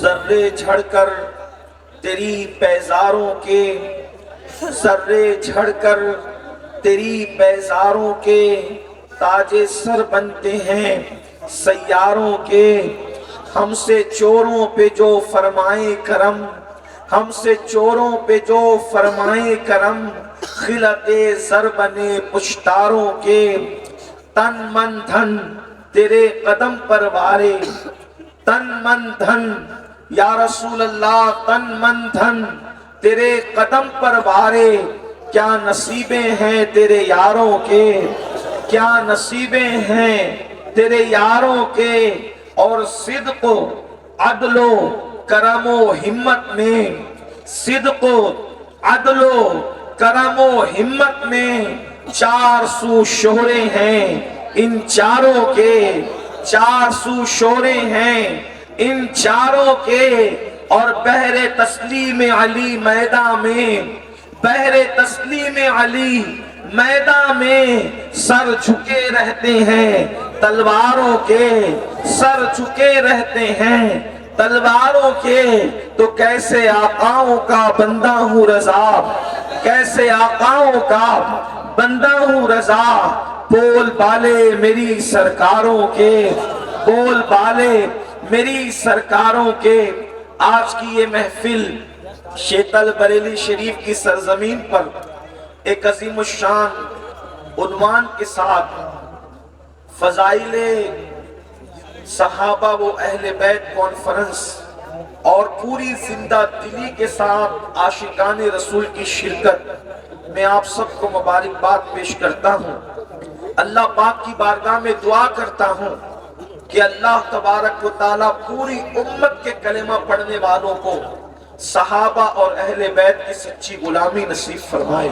ذرے جھڑ کر تیری پیزاروں کے، ذرے جھڑ کر تیری پیزاروں کے تاج سر بنتے ہیں سیاروں کے۔ ہم سے چوروں پہ جو فرمائے کرم، ہم سے چوروں پہ جو فرمائے کرم، خلعت زر بنے پشتاروں کے۔ تن من دھن تیرے قدم پر وارے، تن من دھن یا رسول اللہ، تن من دھن تیرے قدم پر وارے۔ کیا نصیبیں ہیں تیرے یاروں کے، کیا نصیبیں ہیں تیرے یاروں کے۔ اور صدق و عدل و کرم و ہمت میں، صدق و عدل و کرم و ہمت میں، چار سو شہرے ہیں ان چاروں کے، چار سو شہرے ہیں ان چاروں کے۔ اور بحر تسلیم علی میدان میں، بحر تسلیم علی میدان میں، سر جھکے رہتے ہیں تلواروں کے، سر جھکے رہتے ہیں تلواروں کے۔ تو کیسے آقاؤں کا بندہ ہوں رضا، کیسے آقاؤں کا بندہ ہوں رضا۔ بول بالے میری سرکاروں کے، بول بالے میری سرکاروں کے۔ آج کی یہ محفل شیتل بریلی شریف کی سرزمین پر ایک عظیم الشان عنوان کے ساتھ فضائل صحابہ و اہل بیت کانفرنس اور پوری زندہ دلی کے ساتھ عاشقان رسول کی شرکت میں آپ سب کو مبارکباد پیش کرتا ہوں۔ اللہ پاک کی بارگاہ میں دعا کرتا ہوں کہ اللہ تبارک و تعالیٰ پوری امت کے کلمہ پڑھنے والوں کو صحابہ اور اہل بیت کی سچی غلامی نصیب فرمائے۔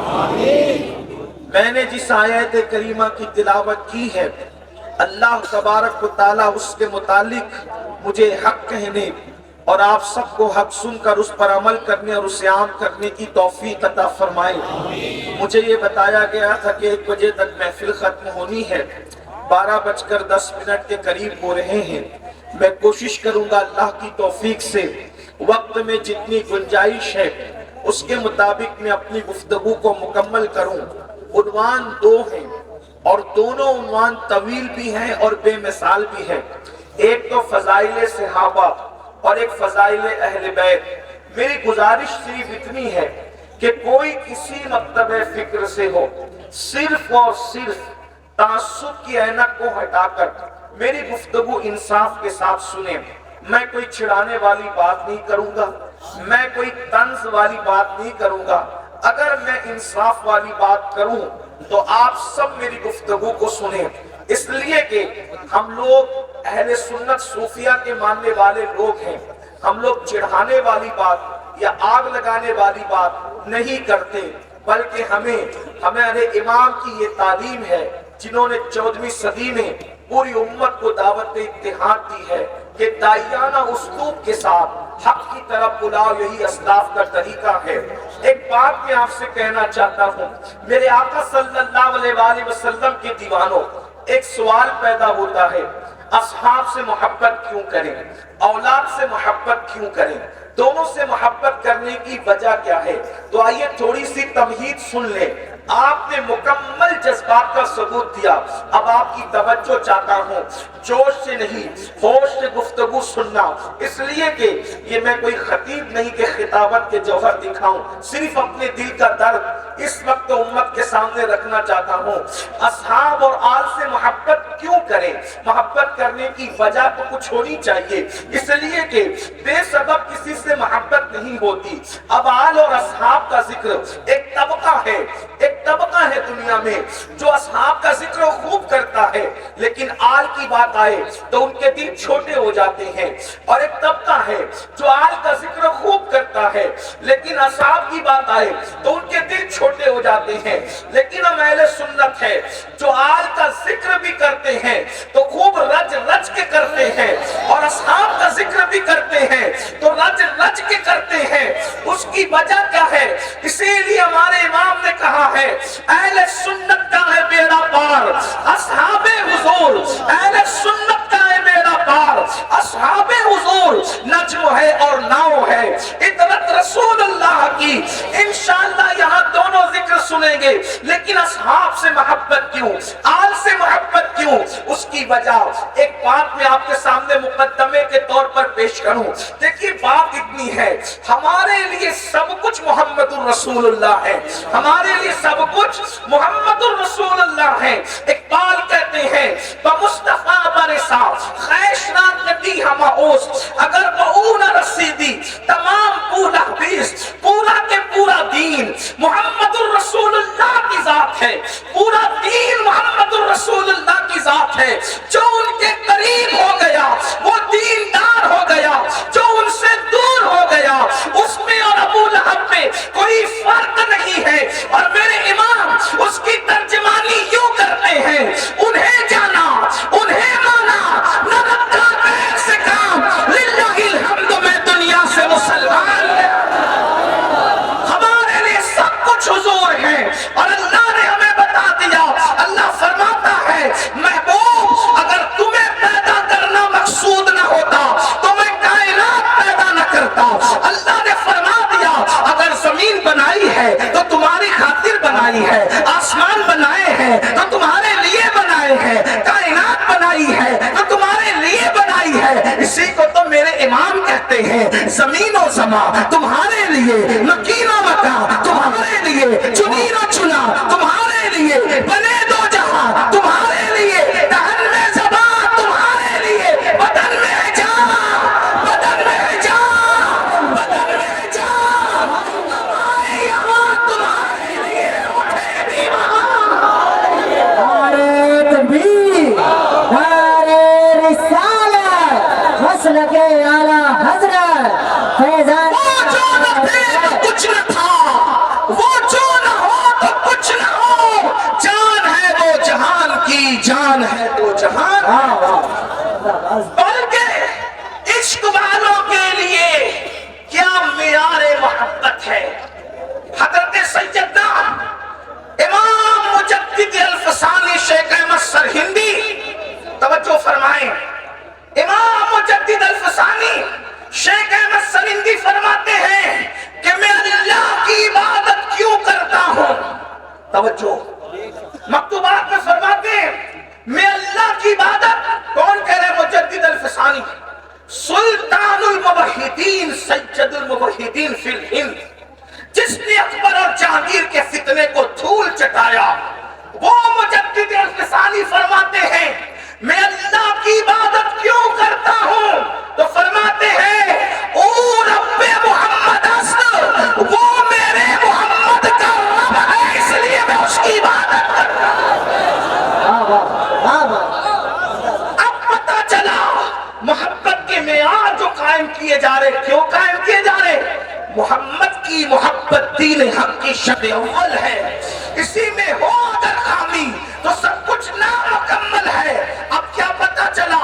میں نے جس آیت کریمہ کی تلاوت کی ہے، اللہ تبارک و تعالیٰ اس کے متعلق مجھے حق کہنے اور آپ سب کو حق سن کر اس پر عمل کرنے اور اسے عام کرنے کی توفیق عطا فرمائے۔ مجھے یہ بتایا گیا تھا کہ 1 بجے تک محفل ختم ہونی ہے، 12:10 کے قریب ہو رہے ہیں۔ میں کوشش کروں گا اللہ کی توفیق سے وقت میں جتنی گنجائش ہے اس کے مطابق میں اپنی گفتگو کو مکمل کروں۔ عنوان 2 ہیں اور دونوں عنوان طویل بھی ہیں اور بے مثال بھی ہیں۔ ایک تو فضائل صحابہ اور ایک فضائل اہل بیت۔ میری گزارش صرف اتنی ہے کہ کوئی کسی مکتب فکر سے ہو، صرف اور صرف تعصب کی اینک کو ہٹا کر میری گفتگو انصاف کے ساتھ سنیں۔ میں کوئی چھڑانے والی بات نہیں کروں گا، میں کوئی طنز والی بات نہیں کروں گا۔ اگر میں انصاف والی بات کروں تو آپ سب میری گفتگو کو سنیں، اس لیے کہ ہم لوگ اہل سنت صوفیہ کے ماننے والے لوگ ہیں۔ ہم لوگ چڑھانے والی بات یا آگ لگانے والی بات نہیں کرتے، بلکہ ہمارے امام کی یہ تعلیم ہے جنہوں نے 14ویں صدی میں پوری امت کو دعوت اتحاد دی ہے کہ داعیانہ اسلوب کے ساتھ حق کی طرف بلاؤ، یہی اسلاف کا طریقہ ہے۔ ایک بات میں آپ سے کہنا چاہتا ہوں، میرے آقا صلی اللہ علیہ وآلہ وسلم کے دیوانوں، ایک سوال پیدا ہوتا ہے، اصحاب سے محبت کیوں کریں، اولاد سے محبت کیوں کریں، دونوں سے محبت کرنے کی وجہ کیا ہے؟ تو آئیے تھوڑی سی تمہید سن لیں۔ آپ نے مکمل جذبات کا ثبوت دیا، اب آپ کی توجہ چاہتا ہوں، جوش سے نہیں ہوش سے گفتگو سننا، اس لیے کہ یہ میں کوئی خطیب نہیں کہ خطابت کے جوہر دکھاؤں، صرف اپنے دل کا درد اس وقت امت کے سامنے رکھنا چاہتا ہوں۔ اصحاب اور آل سے محبت کیوں کریں؟ محبت کرنے کی وجہ تو کچھ ہونی چاہیے، اس لیے کہ بے سبب کسی سے محبت نہیں ہوتی۔ اب آل اور اصحاب کا ذکر ایک طبقہ ہے، ایک طبقہ ہے دنیا میں جو اصحاب کا ذکر خوب کرتا ہے، لیکن آل کی بات آئے تو ان کے دل چھوٹے ہو جاتے ہیں، اور ایک طبقہ ہے جو آل کا ذکر خوب کرتا ہے لیکن اصحاب کی بات آئے تو ان کے دل چھوٹے ہو جاتے ہیں۔ لیکن ہم اہل سنت ہے جو آل کا ذکر بھی کرتے ہیں تو خوب رج رج کے کرتے ہیں، اور اصحاب کا ذکر بھی کرتے ہیں تو رج رج کے کرتے ہیں۔ اس کی وجہ کیا ہے؟ اسی لیے ہمارے امام نے کہا ہے اہل سنت کا ہے بیڑا پار اصحاب حضور، اہل سنت کا ہے بیڑا پار اصحاب حضور۔ نجم نظم ہے اور ناؤ ہے، عطرت رسول اللہ کی۔ انشاءاللہ یہاں دونوں ذکر سنیں گے، لیکن اصحاب سے محبت کیوں، آل سے محبت کیوں؟ اس کی وجہ ایک بات میں آپ کے سامنے مقدمے کے طور پر پیش کروں۔ دیکھیے بات اتنی ہے، ہمارے لیے سب کچھ محمد الرسول اللہ ہے، ہمارے لیے سب کچھ محمد الرسول اللہ ہے۔ اقبال کہتے ہیں بمصطفیٰ برسا خیشنا ندی ہما اوست، اگر وہ نہ رسیدی تمام پورا بیس، پورا کے پورا دین محمد الرسول اللہ کی ذات ہے، پورا دین محمد الرسول اللہ کی ذات ہے۔ جو ان کے قریب ہو گیا وہ دیندار ہو گیا، جو ان سے دور ہو گیا اس میں اور ابو لہب میں کوئی فرق نہیں ہے۔ اور میرے امام اس کی ترجمانی یوں کرتے ہیں، انہیں جانا انہیں مانا، نہ رکھا غیر سے کام، للہ الحمد میں دنیا سے مسلمان ہے۔ ہمارے لیے سب کچھ حضور ہے، اور اللہ نے ہمیں بتا دیا، اللہ فرماتا ہے محبوب اگر تمہیں پیدا کرنا مقصود نہ ہوتا تو میں کائنات پیدا نہ کرتا۔ اللہ نے فرما دیا اگر زمین بنائی ہے تو تمہاری خاطر بنائی ہے، آسمان بنائے ہیں تو تمہارے لیے بنائے ہیں، کائنات بنائی ہے تو تمہارے لیے بنائی ہے۔ اسی کو تو میرے امام کہتے ہیں زمین و زمان تمہارے لیے، مکین و مکان تمہارے لیے، چنی و چنا تمہارے لیے، بنے دو جہاں تمہارے لیے، دہن میں زبان تمہارے لیے، بدن میں جان، بدن میں جان، بدن میں جان، ہمارے یہاں تمہارے لیے، اٹھے بھی وہاں۔ نعرہ تکبیر، نعرہ رسالت، مسلک اعلیٰ حضرت فیضان۔ وہ جو نہ تھے تو کچھ نہ تھا، وہ جو نہ ہو تو کچھ نہ ہو، جان ہے وہ جہان کی، جان ہے تو جہان، بلکہ عشق والوں کے لیے کیا معیار محبت ہے۔ حضرت سیدنا امام مجدد الفسانی شیخ احمد سرہندی توجہ فرمائیں، امام مجدد الفسانی شیخ احمد سرہندی فرماتے ہیں کہ میں اللہ کی عبادت کیوں کرتا ہوں۔ توجہ، مکتوبات میں فرماتے ہیں میں اللہ کی عبادت، کون کہہ رہے ہیں؟ مجدد الفسانی، سلطان الموحدین سید الموحدین فی الہند، جس نے اکبر اور جہانگیر کے فتنے کو دھول چٹایا، وہ مجدد الفسانی فرماتے ہیں میں اللہ کی عبادت کیوں کرتا ہوں؟ تو فرماتے ہیں او رب محمد است، وہ میرے محمد کا رب ہے، اس لیے میں اس کی عبادت کرتا ہوں۔ اب پتہ چلا محبت کے معیار جو قائم کیے جا رہے، کیوں قائم کیے جا رہے؟ محمد کی محبت دین حق کی شرط اول ہے، اسی میں ہو اگر خامی تو سب کچھ نامکمل ہے۔ اب کیا پتہ چلا؟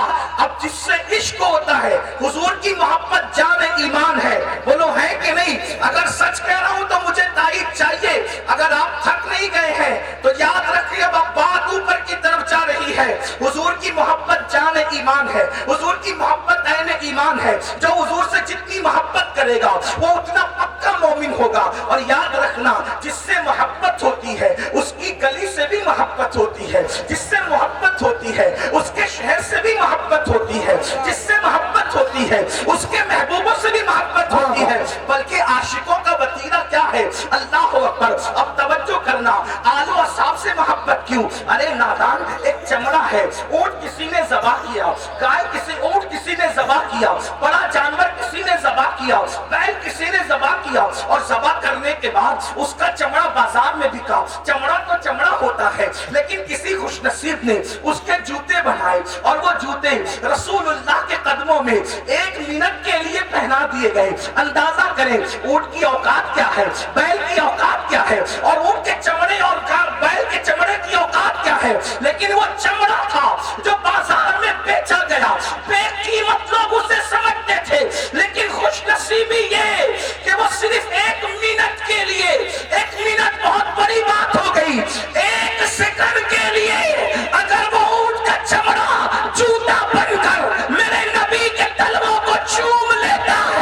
اب جس سے عشق ہوتا ہے، حضور کی محبت جان ایمان ہے، بولو ہے کہ نہیں؟ اگر سچ کہہ رہا ہوں تو مجھے تائید چاہیے، اگر آپ تھک نہیں گئے ہیں تو یاد رکھیے اب بات اوپر کی طرف جا رہی ہے۔ حضور کی محبت جان ایمان ہے، حضور کی محبت عین ایمان ہے، جو حضور سے جتنی محبت کرے گا وہ اتنا پکا مومن ہوگا۔ اور یاد رکھنا جس سے محبت ہوتی ہے اس کی گلی سے بھی محبت ہوتی ہے، جس سے محبت ہوتی ہے اس کے شہر سے بھی محبت ہوتی ہے، جس سے محبت ہوتی ہے اس کے محبوبوں سے بھی محبت ہوتی ہے، بلکہ عاشقوں کا وتیرہ کیا ہے؟ اللہ اکبر۔ اب توجہ کرنا، آل و اصحاب سے محبت کیوں؟ ارے نادان، ایک چمڑا ہے، اونٹ کسی نے ذبح کیا، گائے اونٹ کسی نے ذبح کیا، بڑا جانور کسی نے ذبح کیا، بیل کسی نے ذبح کیا، اور ذبح کرنے کے بعد اس کا چمڑا بازار میں بکا۔ چمڑا تو چمڑا ہوتا ہے، لیکن کسی خوش نصیب نے اس کے جوتے بنائے، اور وہ جوتے رسول اللہ کے قدموں میں 1 منٹ کے لیے پہنا دیے گئے۔ اندازہ کریں اونٹ کی اوقات کیا ہے، بیل کی اوقات کیا ہے، اور اونٹ کے چمڑے اور بیل کے چمڑے کی اوقات کیا ہے، لیکن وہ چمڑا تھا جو بازار میں بیچا گیا، بے قیمت لوگ اسے سمجھتے تھے، لیکن خوش نصیبی یہ کہ وہ صرف 1 منٹ کے لیے، 1 منٹ بہت بڑی بات ہو گئی، 1 سیکنڈ کے لیے اگر وہ اونٹ کا چمڑا جوتا بن کر میرے نبی کے تلووں کو چوم لیتا ہے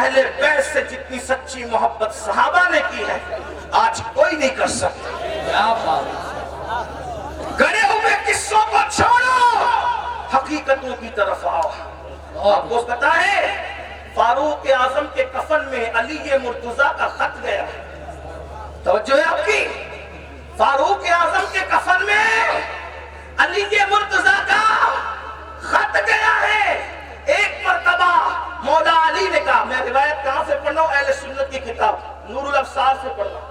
اہل بیت سے جتنی سچی محبت صحابہ نے کی ہے آج کوئی نہیں کر سکتا. گڑے ہوئے قصوں کو چھوڑو، حقیقتوں کی طرف آؤ. آپ کو پتا ہے فاروق اعظم کے کفن میں علی مرتضیٰ کا خط گیا. توجہ ہے آپ کی؟ فاروق اعظم کے کفن میں علی مرتضیٰ کا خط گیا ہے. ایک مرتبہ مولا علی نے کہا، میں روایت کہاں سے پڑھ رہا ہوں؟ اہل سنت کی کتاب نور الابصار سے پڑھ رہا ہوں،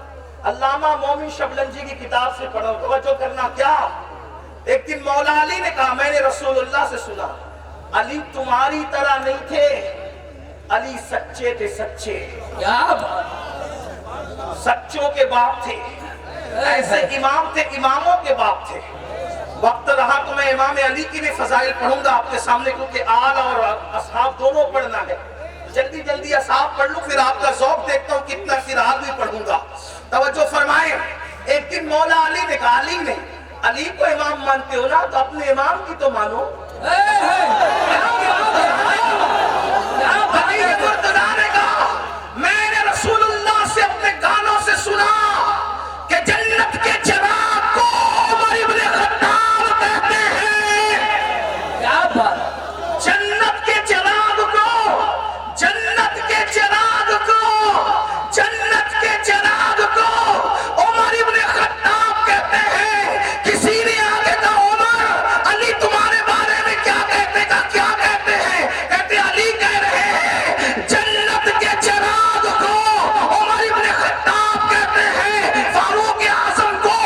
علامہ مومن شبلنجی کی کتاب سے پڑھ رہا ہوں. توجہ کرنا. کیا ایک دن مولا علی نے کہا، میں نے رسول اللہ سے سنا علی تمہاری طرح نہیں تھے، علی سچے تھے. سچے سچوں کے باپ تھے، ایسے امام تھے اماموں کے باپ تھے. وقت رہا تو میں امام علی کی بھی فضائل پڑھوں گا آپ کے سامنے، کیونکہ آل اور اصحاب دونوں پڑھنا ہے. جلدی جلدی اصحاب پڑھ لوں، پھر آپ کا ذوق دیکھتا ہوں کتنا، پھر آل بھی پڑھوں گا. توجہ فرمائیں. ایک دن مولا علی نے کہا، علی نے علی کو امام مانتے ہو نا تو اپنے امام کی تو مانو. علی مرتضیٰ نے کہا، میں نے رسول اللہ سے اپنے کانوں سے سنا کہ جنت کے چراغ کو عمر ابن خطاب کہتے ہیں. جنت کے چراغ کو، جنت کے چراغ کو، جنت کے چراغ کو عمر ابن خطاب کہتے ہیں. کسی نے آگے کہا، عمر علی تمہارے بارے میں کیا کہتے گا؟ کیا کہتے ہیں؟ کہتے علی کہہ رہے ہیں جنت کے چراغ کو عمر ابن خطاب کہتے ہیں. فاروق اعظم کو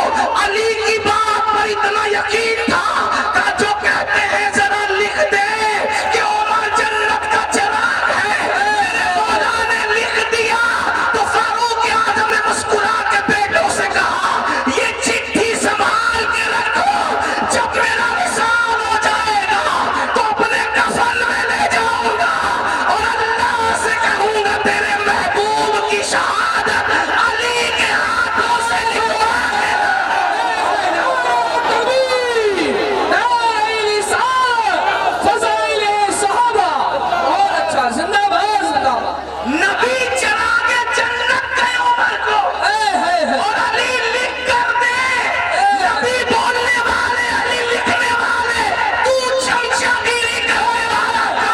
علی کی بات پر اتنا یقین تھا کہ جو کہتے ہیں ذرا لکھ دے کہ عمر جنت کا چراغ ہے. میرے مولا نے لکھ دیا تو فاروق اعظم نے مسکرا کے بیٹوں سے کہا، یہ چٹھی سنبھال کے رکھو، جب میرا وصال ہو جائے گا تو اپنے کفن میں لے جاؤں گا اور اللہ سے کہوں گا تیرے محبوب کی شہادت علی کے ہاتھوں سے لکھوا دے. نبی چراغ جنت گئے عمر کو اور علی لکھ کر دے. نبی بولنے والے، علی لکھنے والے، تو چمچہ گیری کرنے والا.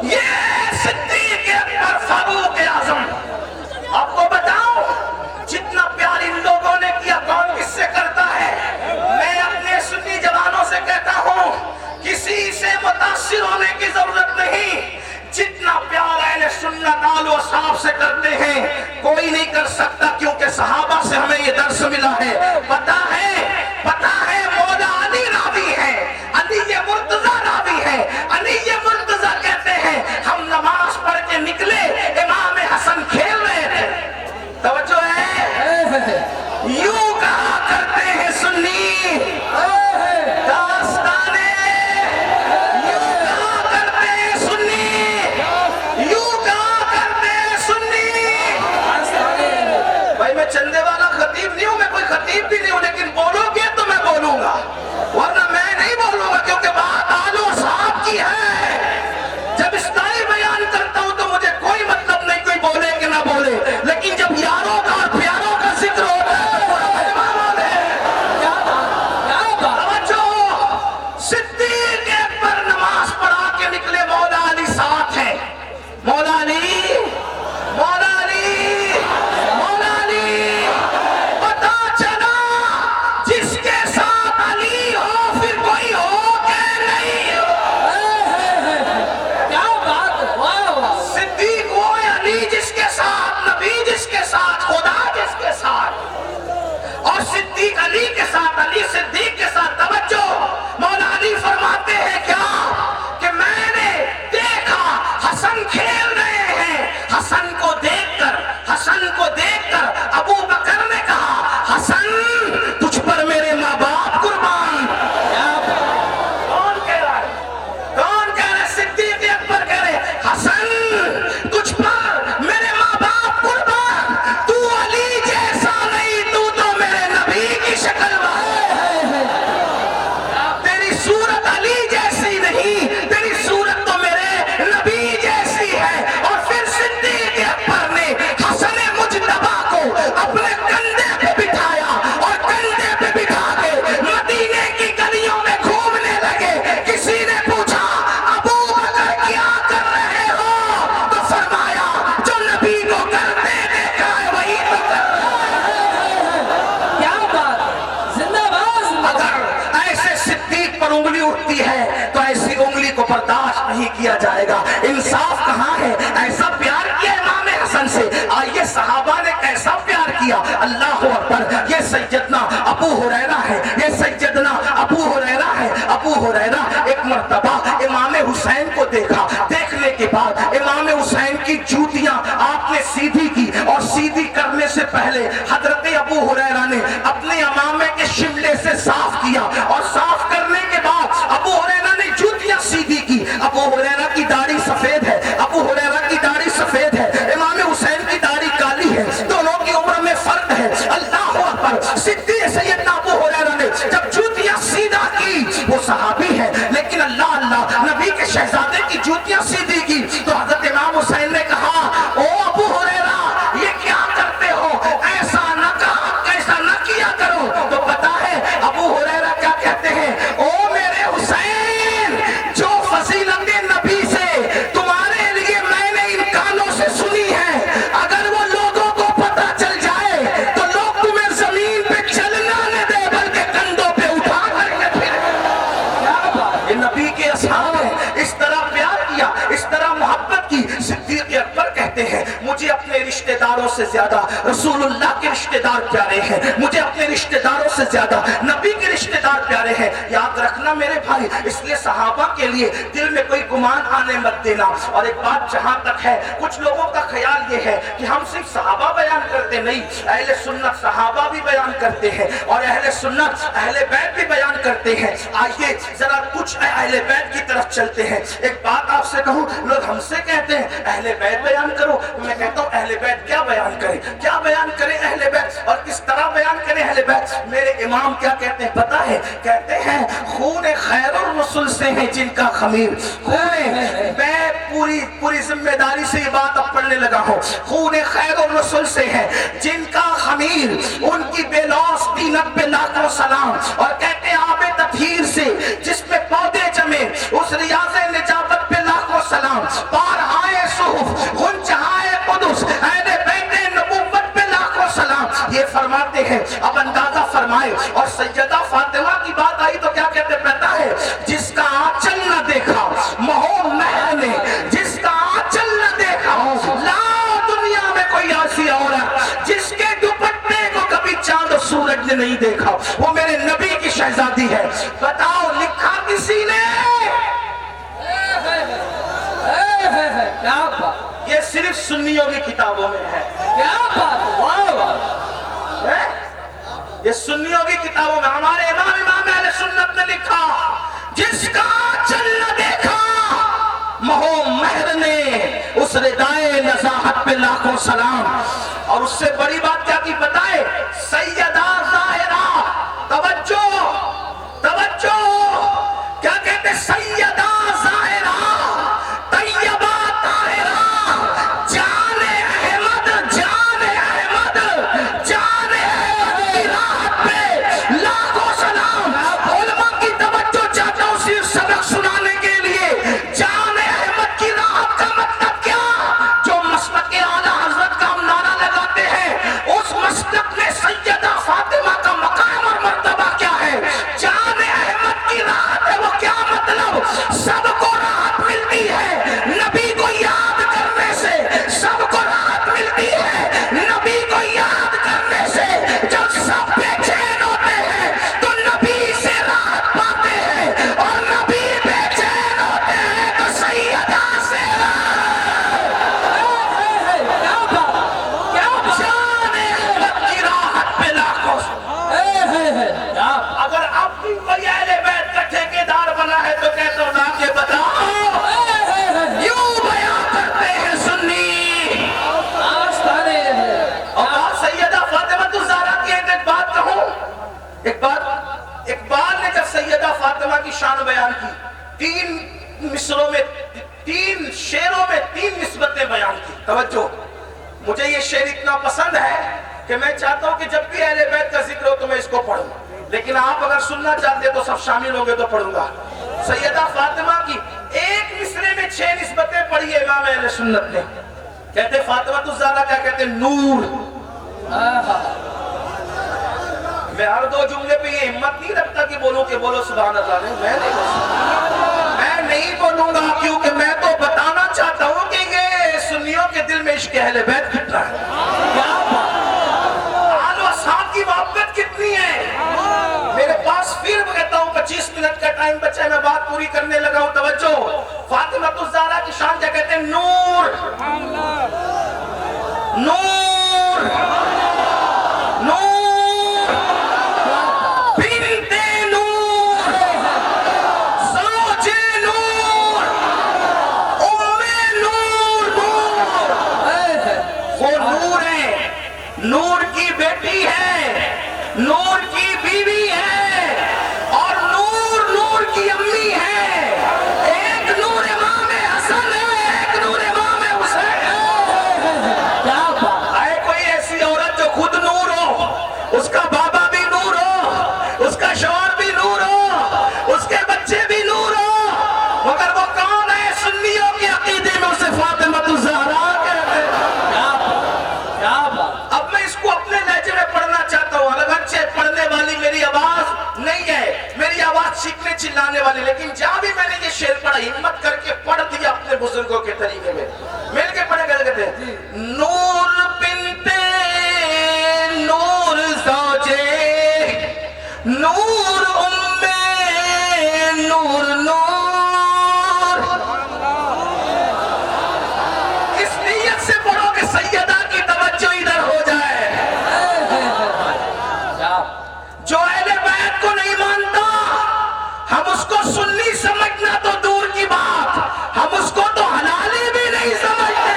یہ صدیق اکبر فاروق اعظم. آپ کو بتاؤں جتنا پیار ان لوگوں نے کیا کون کس سے کرتا ہے؟ میں اپنے سنی جوانوں سے کہتا ہوں کسی سے متاثر ہونے کی ضرورت نہیں. جتنا پیار اہل سنت آل و اصحاب سے کرتے ہیں کوئی نہیں کر سکتا، کیونکہ صحابہ سے ہمیں یہ درس ملا ہے. پتا ہے مولا علی راوی ہے، علی مرتضیٰ راوی ہے. علی مرتضیٰ کہتے ہیں ہم نماز پڑھ کے نکلے، امام حسن کھیل رہے تھے. توجہ ہے؟ یوں کہا کرتے ہیں سنی داستانے، یوں کہا کرتے ہیں سنی، یوں کہا کرتے ہیں سنی. بھائی میں چندے والا خطیب نہیں ہوں، میں کوئی خطیب بھی نہیں ہوں، لیکن بولو گے تو میں بولوں گا، ورنہ میں نہیں بولوں گا، کیونکہ بات آل و اصحاب کی ہے. جب اسلائی بیان کرتا ہوں تو مجھے کوئی مطلب نہیں کوئی بولے کہ نہ بولے، لیکن جب یاروں کا اور پیاروں کا ذکر ہوتا ہے تو پورا مجمع بولے. توجہ. صدیق اکبر نماز پڑھا کے نکلے، مولا علی ساتھ ہے. مولا علی، مولا علی، مولا علی. پتا چلا نہیں کیا جائے گا۔ انصاف کہاں ہے؟ ایسا پیار کیا امام حسن سے، آئیے صحابہ نے کیسا پیار کیا، اللہ اکبر۔ یہ سیدنا ابو ہریرہ ہے، یہ سیدنا ابو ہریرہ ہے۔ ابو ہریرہ ایک مرتبہ امام حسین کو دیکھا، دیکھنے کے بعد امام حسین کی جوتیاں آپ نے سیدھی کی، اور سیدھی کرنے سے پہلے حضرت ابو ہریرہ نے اپنے امامے کے شملے سے صاف کیا، اور صاف کرنے کے بعد ابو ہریرہ نے جوتیاں سیدھی کی۔ ابو ہریرہ کی داڑھی سفید ہے، ابو ہریرہ کی داڑھی سفید ہے، امام حسین کی داڑھی کالی ہے، دونوں کی عمر میں فرق ہے۔ اللہ اکبر۔ صدیق سیدنا ابو ہریرہ نے جب جوتیاں سیدھا کی، وہ صحابی ہے لیکن اللہ نبی کے شہزادے کی جوتیاں سیدھی کی، تو حضرت امام حسین نے کہا او ابو ہریرہ یہ کیا کرتے ہو، ایسا نہ کہا، ایسا نہ کیا کرو۔ تو پتا ہے ابو ہریرہ کیا کہتے ہیں، او میرے حسین، جو فضیلت نبی سے تمہارے لیے میں نے ان کانوں سے سنی ہے، اگر وہ لوگوں کو پتا چل جائے تو لوگ تمہیں زمین پہ چلنا نہ دے بلکہ کندھوں پہ اٹھا کر کے پھر۔ یہ نبی کے اصحاب ہیں، اس طرح پیار کیا، اس طرح محبت کی۔ صدیق اکبر کہتے ہیں مجھے اپنے رشتہ داروں سے زیادہ رسول اللہ کے رشتہ دار پیارے ہیں، مجھے اپنے رشتہ داروں سے زیادہ نبی کے رشتہ دار پیارے ہیں۔ یاد رکھنا میرے بھائی، اس لیے صحابہ کے لیے دل میں کوئی گمان آنے مت دینا۔ اور ایک بات جہاں تک ہے، کچھ لوگوں کا خیال یہ ہے کہ ہم صرف صحابہ بیان کرتے نہیں، اہل سنت صحابہ بھی بیان کرتے ہیں، اور اہل سنت اہل بیت بھی بیان کرتے ہیں۔ آئیے ذرا کچھ اہل بیت کی طرف چلتے ہیں۔ ایک بات آپ سے کہوں، لوگ ہم سے کہتے ہیں اہل بیت بیان کرو، میں کہتا ہوں اہل بیت کیا بیان کریں، کیا بیان کریں اہل بیت، اور کس طرح بیان کریں اہل بیت۔ میرے امام کیا کہتے ہیں پتہ ہے، کہتے ہیں خون خیر الرسل سے ہے جن کا خمیر، میں پوری ذمہ داری سے یہ بات اب پڑھنے لگا ہوں، خون خیر الرسل سے ہے جن کا خمیر، ان کی بے لوث دینت پہ لاکھوں سلام، اور کہتے ہیں آب تطہیر سے جس پہ پودے جمے، اس ریاض نجابت پہ لاکھوں سلام، بارہائے صحف غنچہائے قدس اہل بیت نبوت پہ لاکھوں سلام۔ یہ فرماتے ہیں، اب اندازہ فرمائے، اور سیدہ فاطمہ کی بات آئی تو کیا کہتے پتا ہے، جس کا آنچل نہ دیکھا مہو مہر نے، جس کا آنچل نہ دیکھا لا دنیا میں کوئی ایسی عورت جس کے دوپٹے کو کبھی چاند و سورج نے نہیں دیکھا، وہ میرے نبی کی شہزادی ہے۔ بتاؤ لکھا کسی نے؟ یہ صرف سنیوں کی کتابوں میں ہے۔ یہ سنیوں کی کتابوں میں، ہمارے امام اہل سنت نے لکھا جس کا آنچل نہ دیکھا مہو مہر نے، اس ردائے نزاہت پہ لاکھوں سلام۔ اور اس سے بڑی بات کیا کی بتائے، سیدہ ظاہرہ، توجہ توجہ، کیا کہتے سیدہ ظاہرہ طیبہ طاہرہ، جان احمد، جان احمد، جان احمد کی راحت پہ لاکھوں سلام۔ علماء کی توجہ چاہتا ہوں صرف سبق سنانے کے لیے، جان احمد کی راحت کا مطلب کیا؟ جو مسلک اعلیٰ حضرت کا ہم نعرہ لگاتے ہیں، اس مسلک میں سیدہ فاطمہ کا مقام اور مرتبہ کیا ہے؟ جان احمد کی راحت ہے، وہ کیا مطلب؟ سب کو راحت ملتی ہے نبی کو یاد کرنے سے، سب کو راحت ملتی ہے نبی کو یاد کرنے سے۔ جب سب بے چین ہوتے ہیں تو نبی سے راحت پاتے ہیں، اور نبی بے چین ہوتے ہیں تو سیدہ سے جان احمد کی راحت پہ لاکھوں۔ اگر اب بھی کوئی اہل بیت کا ٹھیکیدار بنا ہے تو کہتا ہوں نا کہ بتاؤ یوں بیان کرتے ہیں سنی۔ اور سیدہ فاطمہ الزہرا کی ایک بات کہوں، اقبال نے جب سیدہ فاطمہ کی شان بیان کی، 3 مصروں میں 3 شعروں میں 3 نسبتیں بیان کی۔ توجہ، مجھے یہ شعر اتنا پسند ہے کہ میں چاہتا ہوں کہ جب بھی اہل بیت کا ذکر ہو تو میں اس کو پڑھوں، لیکن آپ اگر سننا چاہتے تو سب شامل ہو گئے تو پڑھوں گا۔ سیدہ فاطمہ کی ایک مصرے میں 6 نسبتیں پڑھی ہے امام اہل سنت نے۔ کہتے فاطمہ الزہرا کیا کہتے نور۔ میں ہر 2 جملے پہ یہ ہمت نہیں رکھتا کہ بولوں سبحان اللہ، میں نہیں بولوں گا کیونکہ میں تو بتانا چاہتا ہوں کہ یہ سنیوں کے دل میں عشق اہل بیت کھٹ رہا ہے. آل و اصحاب کی محبت کتنی ہے. میرے پاس پھر کہتا ہوں 25 منٹ کا ٹائم بچا ہے, میں بات پوری کرنے لگا ہوں. توجہ, فاطمہ الزہرا کی شان کیا کہتے ہیں؟ نور. نور نور بنتے نور زوج نور ام نور. نور وہ نور ہے, نور کی بیٹی ہے, نور کی بیوی ہے, اور نور نور کی امی ہے. ایک نور امام حسن ہے, ایک نور امام حسین ہے. آئے کوئی ایسی عورت جو خود نور ہو, اس کا بابا بھی نور ہو, اس کا شوہر بھی نور ہو, اس کے بچے بھی نور ہو, مگر وہ کون ہے؟ سنیوں کے عقیدے میں اسے فاطمہ الزہرا کہتے ہیں. اب میں اس کو اپنے لہجے میں پڑھنا چاہتا ہوں. اگرچہ پڑھنے والی میری آواز نہیں ہے, میری آواز چیخنے چلانے والی, لیکن جہاں بھی میں نے یہ شعر پڑھا ہمت کر کے پڑھ دیا اپنے بزرگوں کے طریقے میں. مل کے پڑھے گا کہتے ہیں نور بنتے نور زوجے نور ام نور نور. اس نیت سے پڑھو کہ سیدہ کی توجہ ادھر ہو جائے. جو اہل بیت کو نہیں مانتا ہم اس کو سنی سمجھنا تو دور کی بات, ہم اس کو تو حلالی بھی نہیں سمجھتے.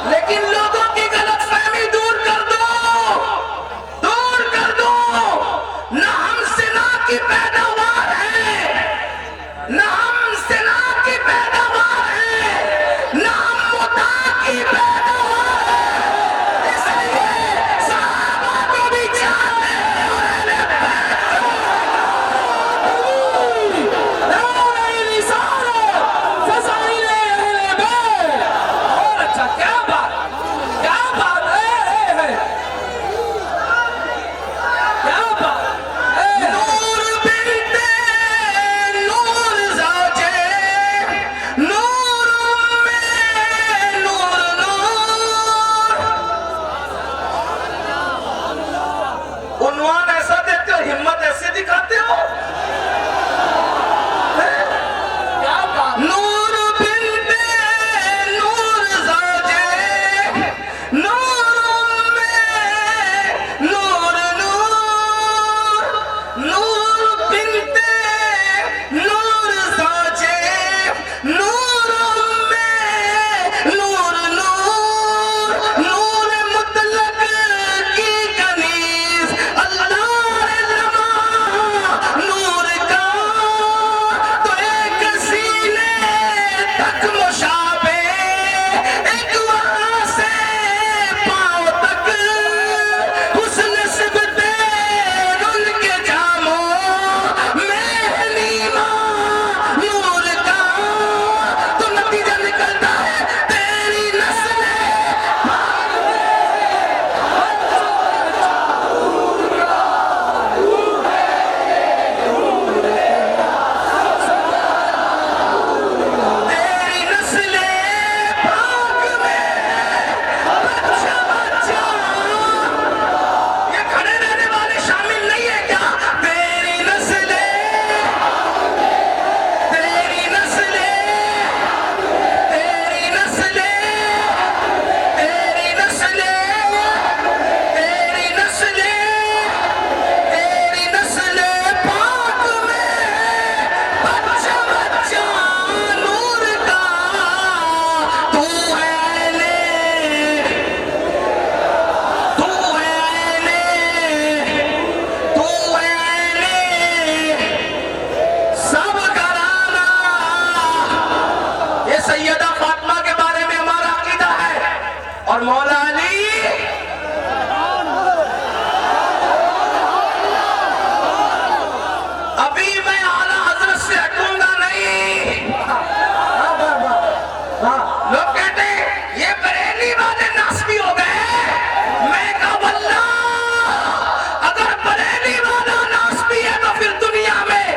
لیکن لوگوں کی غلط فہمی دور کر دو, دور کر دو. نہ ہم زنا کی پیداوار ہے, نہ ہم زنا کی پیداوار ہے, نہ ہم متاع کی پیداوار ہے. اس لیے صحابہ کو بھی جانتے ہیں اور اہل بیت کو. فضائل اہل بیت. اور اچھا, کیا بات کیا بات ہے, کیا بات. نور بنتے نور زوجے نور ام نور نور. عنوان ایسا دیتے ہو, ہمت ایسے دکھاتے ہو. نور بنتے نور زوجے نور ام نور نور. نور بنتے نور زوجے نور ام نور نور. نور مطلق کی کنیز اللہ لما نور کا, تو ایک سینے تک مشابہ, ایک وہاں سے پاؤں تک حسن سبتے ان کے جاموں میں نیما نور کا. تو نتیجہ نکلتا ہے تیری نسل تیری نسل پاک میں بچہ بچہ. یہ کھڑے رہنے والے شامل نہیں ہے کیا؟ تیری نسل تیری نسل تیری نسل تیری نسل تیری نسل تیری نسل پاک میں بچہ بچہ نور کا. تو ہے لے تو ہے لے تو ہے لے سب گھرانہ. یہ سیدہ فاطمہ کے بارے میں ہمارا عقیدہ ہے. اور مولا علی ابھی میں اعلیٰ حضرت سے ہٹوں گا نہیں. لوگ کہتے ہیں یہ بریلی والے ناسبی ہو گئے. میں کہا واللہ اگر بریلی والا ناسبی ہے تو پھر دنیا میں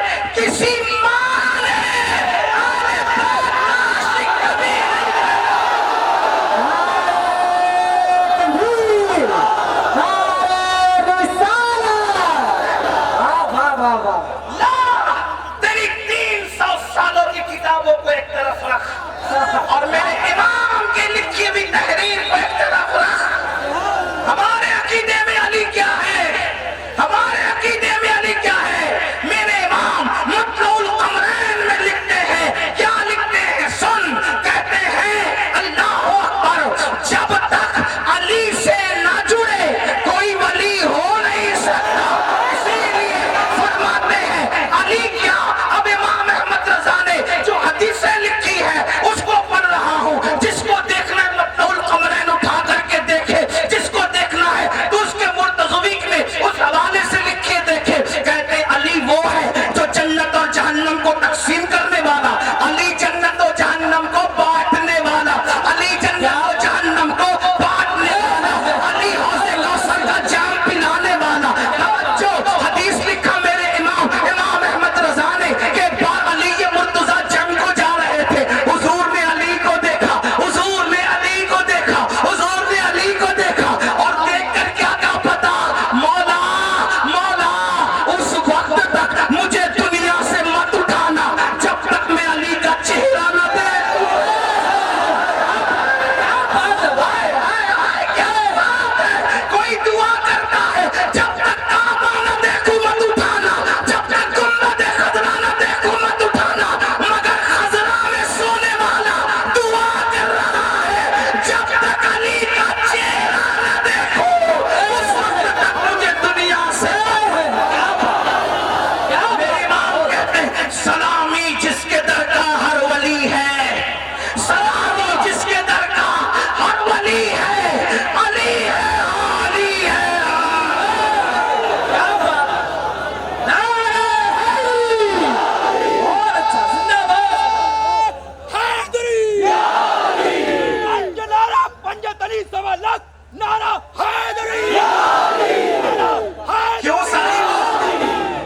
علی سوا لاکھ نعرہ حیدری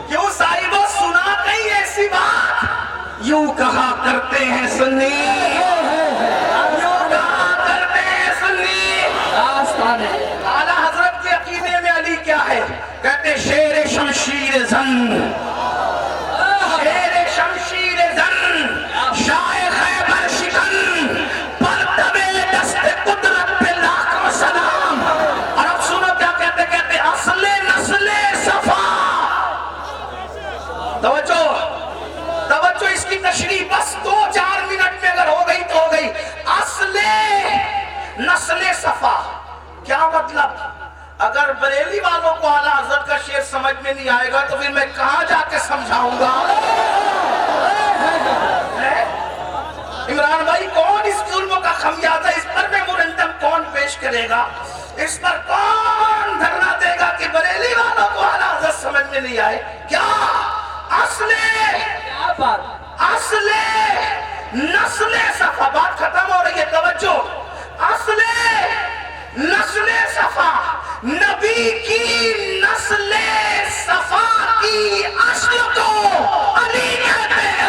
کیوں صاحبو سنا کہیں ایسی بات یوں کہا کرتے ہیں سنی اعلیٰ حضرت کے عقیدے میں علی کیا ہے کہتے شیر شمشیر زن شیر شمشیر زن شاہ خیبر شکن پرتب دست قدرت پہ لاکھوں سلام اور اب سنو کیا کہتے اصل نسل صفا توجہ اس کی تشریح بس 2-4 منٹ میں اگر ہو گئی تو ہو گئی اصل نسل صفا کیا مطلب اگر بریلی والوں کو اعلیٰ حضرت کا شعر سمجھ میں نہیں آئے گا تو پھر میں کہاں جا کے سمجھاؤں گا عمران بھائی کون اس ظلموں کا خمیازہ اس پر میں مرندم کون پیش کرے گا اس پر کون دھرنا دے گا کہ بریلی والوں کو اعلیٰ حضرت سمجھ میں نہیں آئے کیا اصل نسل صفا بات ختم ہو رہی ہے توجہ اصل نسل صفا نبی کی نسل صفا کی اصل کو علی کہتے ہیں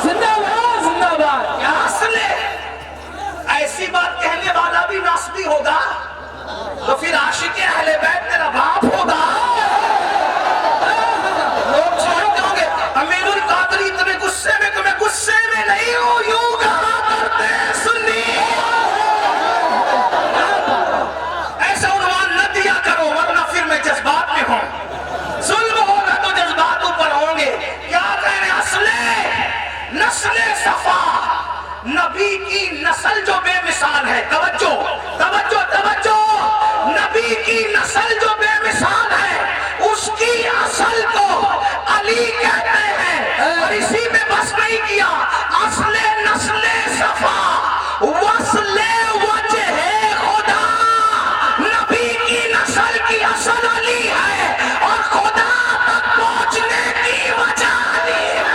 زندہ باد کیا اصل ہے ایسی بات کہنے والا بھی نسبی ہوگا تو پھر عاشق اہل بیت تیرا باپ ہوگا لوگ سمجھتے ہوں گے امیر القادری تمہیں غصے میں نہیں ہوں یوں کہا کرتے سنی ایسا عنوان نہ دیا کرو ورنہ پھر میں جذبات میں ہوں ظلم ہوگا تو جذبات اوپر ہوں گے کیا کہہ رہے اصل نسل صفا نبی کی نسل جو بے مثال ہے توجہ نبی کی نسل جو بے مثال ہے اس کی اصل کو علی کہتے ہیں اور اسی میں بس نہیں کیا اصل نسل صفا وصل وجہ خدا نبی کی نسل کی اصل علی ہے اور خدا تک پہنچنے کی وجہ علی ہے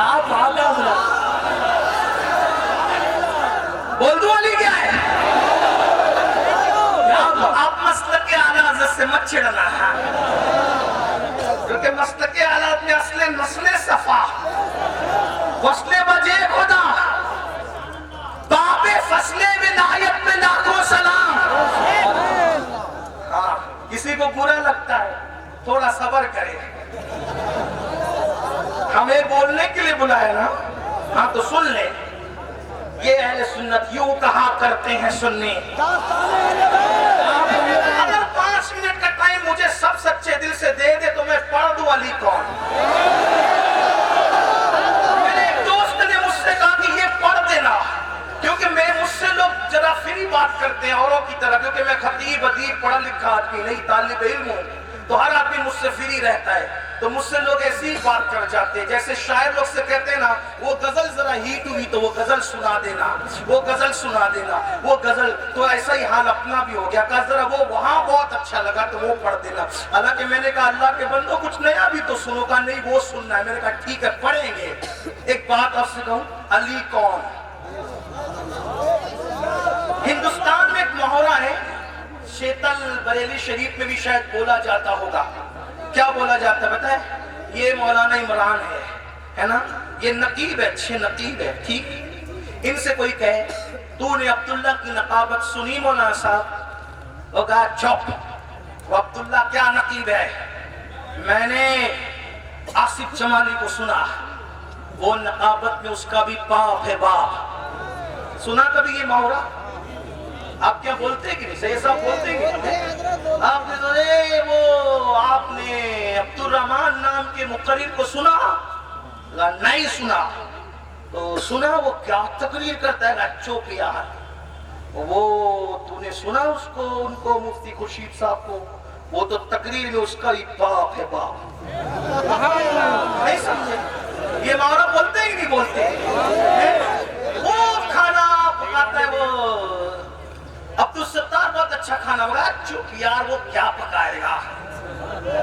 کیا بات ہے حضرت. بول دو علی کیا ہے؟ آپ مسلک اعلیٰ حضرت سے مت چھڑنا ہے، کیونکہ مسلک اعلیٰ میں اصل نسل صفا وصل وجہ خدا باب فصل ولایت پہ لاکھوں سلام. ہاں کسی کو برا لگتا ہے تھوڑا صبر کرے، ہمیں بولنے کے لیے بلایا نا، ہاں تو سن لیں. یہ اہل سنت یوں کہا کرتے ہیں سنی، اگر 5 منٹ کا ٹائم مجھے سب سچے دل سے دے دے تو میں پڑھ دوں علی کون. میرے ایک دوست نے مجھ سے کہا کہ یہ پڑھ دینا، کیونکہ مجھ سے لوگ ذرا فری بات کرتے ہیں اوروں کی طرح، کیونکہ میں خطیب ادیب پڑھا لکھا آدمی نہیں، طالب علم ہوں، تو ہر آدمی مجھ سے فری رہتا ہے. تو مجھ سے لوگ ایسی بات کر جاتے ہیں جیسے شاعر لوگ سے کہتے ہیں نا، وہ غزل ذرا ہیٹ ہوئی تو وہ غزل سنا دینا، وہ غزل سنا دینا، وہ غزل. تو ایسا ہی حال اپنا بھی ہو گیا، کہا ذرا وہ وہاں بہت اچھا لگا تو وہ پڑھ دینا. حالانکہ میں نے کہا اللہ کے بندوں کچھ نیا بھی تو سنو. کہا نہیں وہ سننا ہے. میں نے کہا ٹھیک ہے پڑھیں گے. ایک بات آپ سے کہوں، علی کون؟ ہندوستان میں ایک محاورہ ہے، شیتل بریلی شریف میں بھی شاید بولا جاتا ہوگا. کیا بولا جاتا ہے بتائیں؟ یہ مولانا عمران ہے نا، یہ نقیب ہے، اچھے نقیب ہے، ٹھیک. ان سے کوئی کہے تو نے عبداللہ کی نقابت سنی مولانا صاحب؟ وہ کہا چپ، وہ عبداللہ کیا نقیب ہے؟ میں نے آصف جمالی کو سنا، وہ نقابت میں اس کا بھی باپ ہے باپ. سنا کبھی یہ محاورہ؟ آپ کیا بولتے کہ نہیں؟ صحیح صاحب بولتے کہ آپ نے سنے وہ آپ نے عبد الرحمن نام کے مقرر کو سنا؟ نہیں سنا. تو سنا وہ کیا تقریر کرتا ہے؟ چوپ یار. وہ تو نے سنا اس کو، ان کو مفتی خورشید صاحب کو؟ وہ تو تقریر میں اس کا ہی باپ ہے باپ. نہیں سمجھے؟ یہ محاورہ بولتے ہی نہیں بولتے. وہ کھانا پکاتا ہے وہ عبد الستار، بہت اچھا کھانا بنا. چپ یار، وہ کیا پکائے گا؟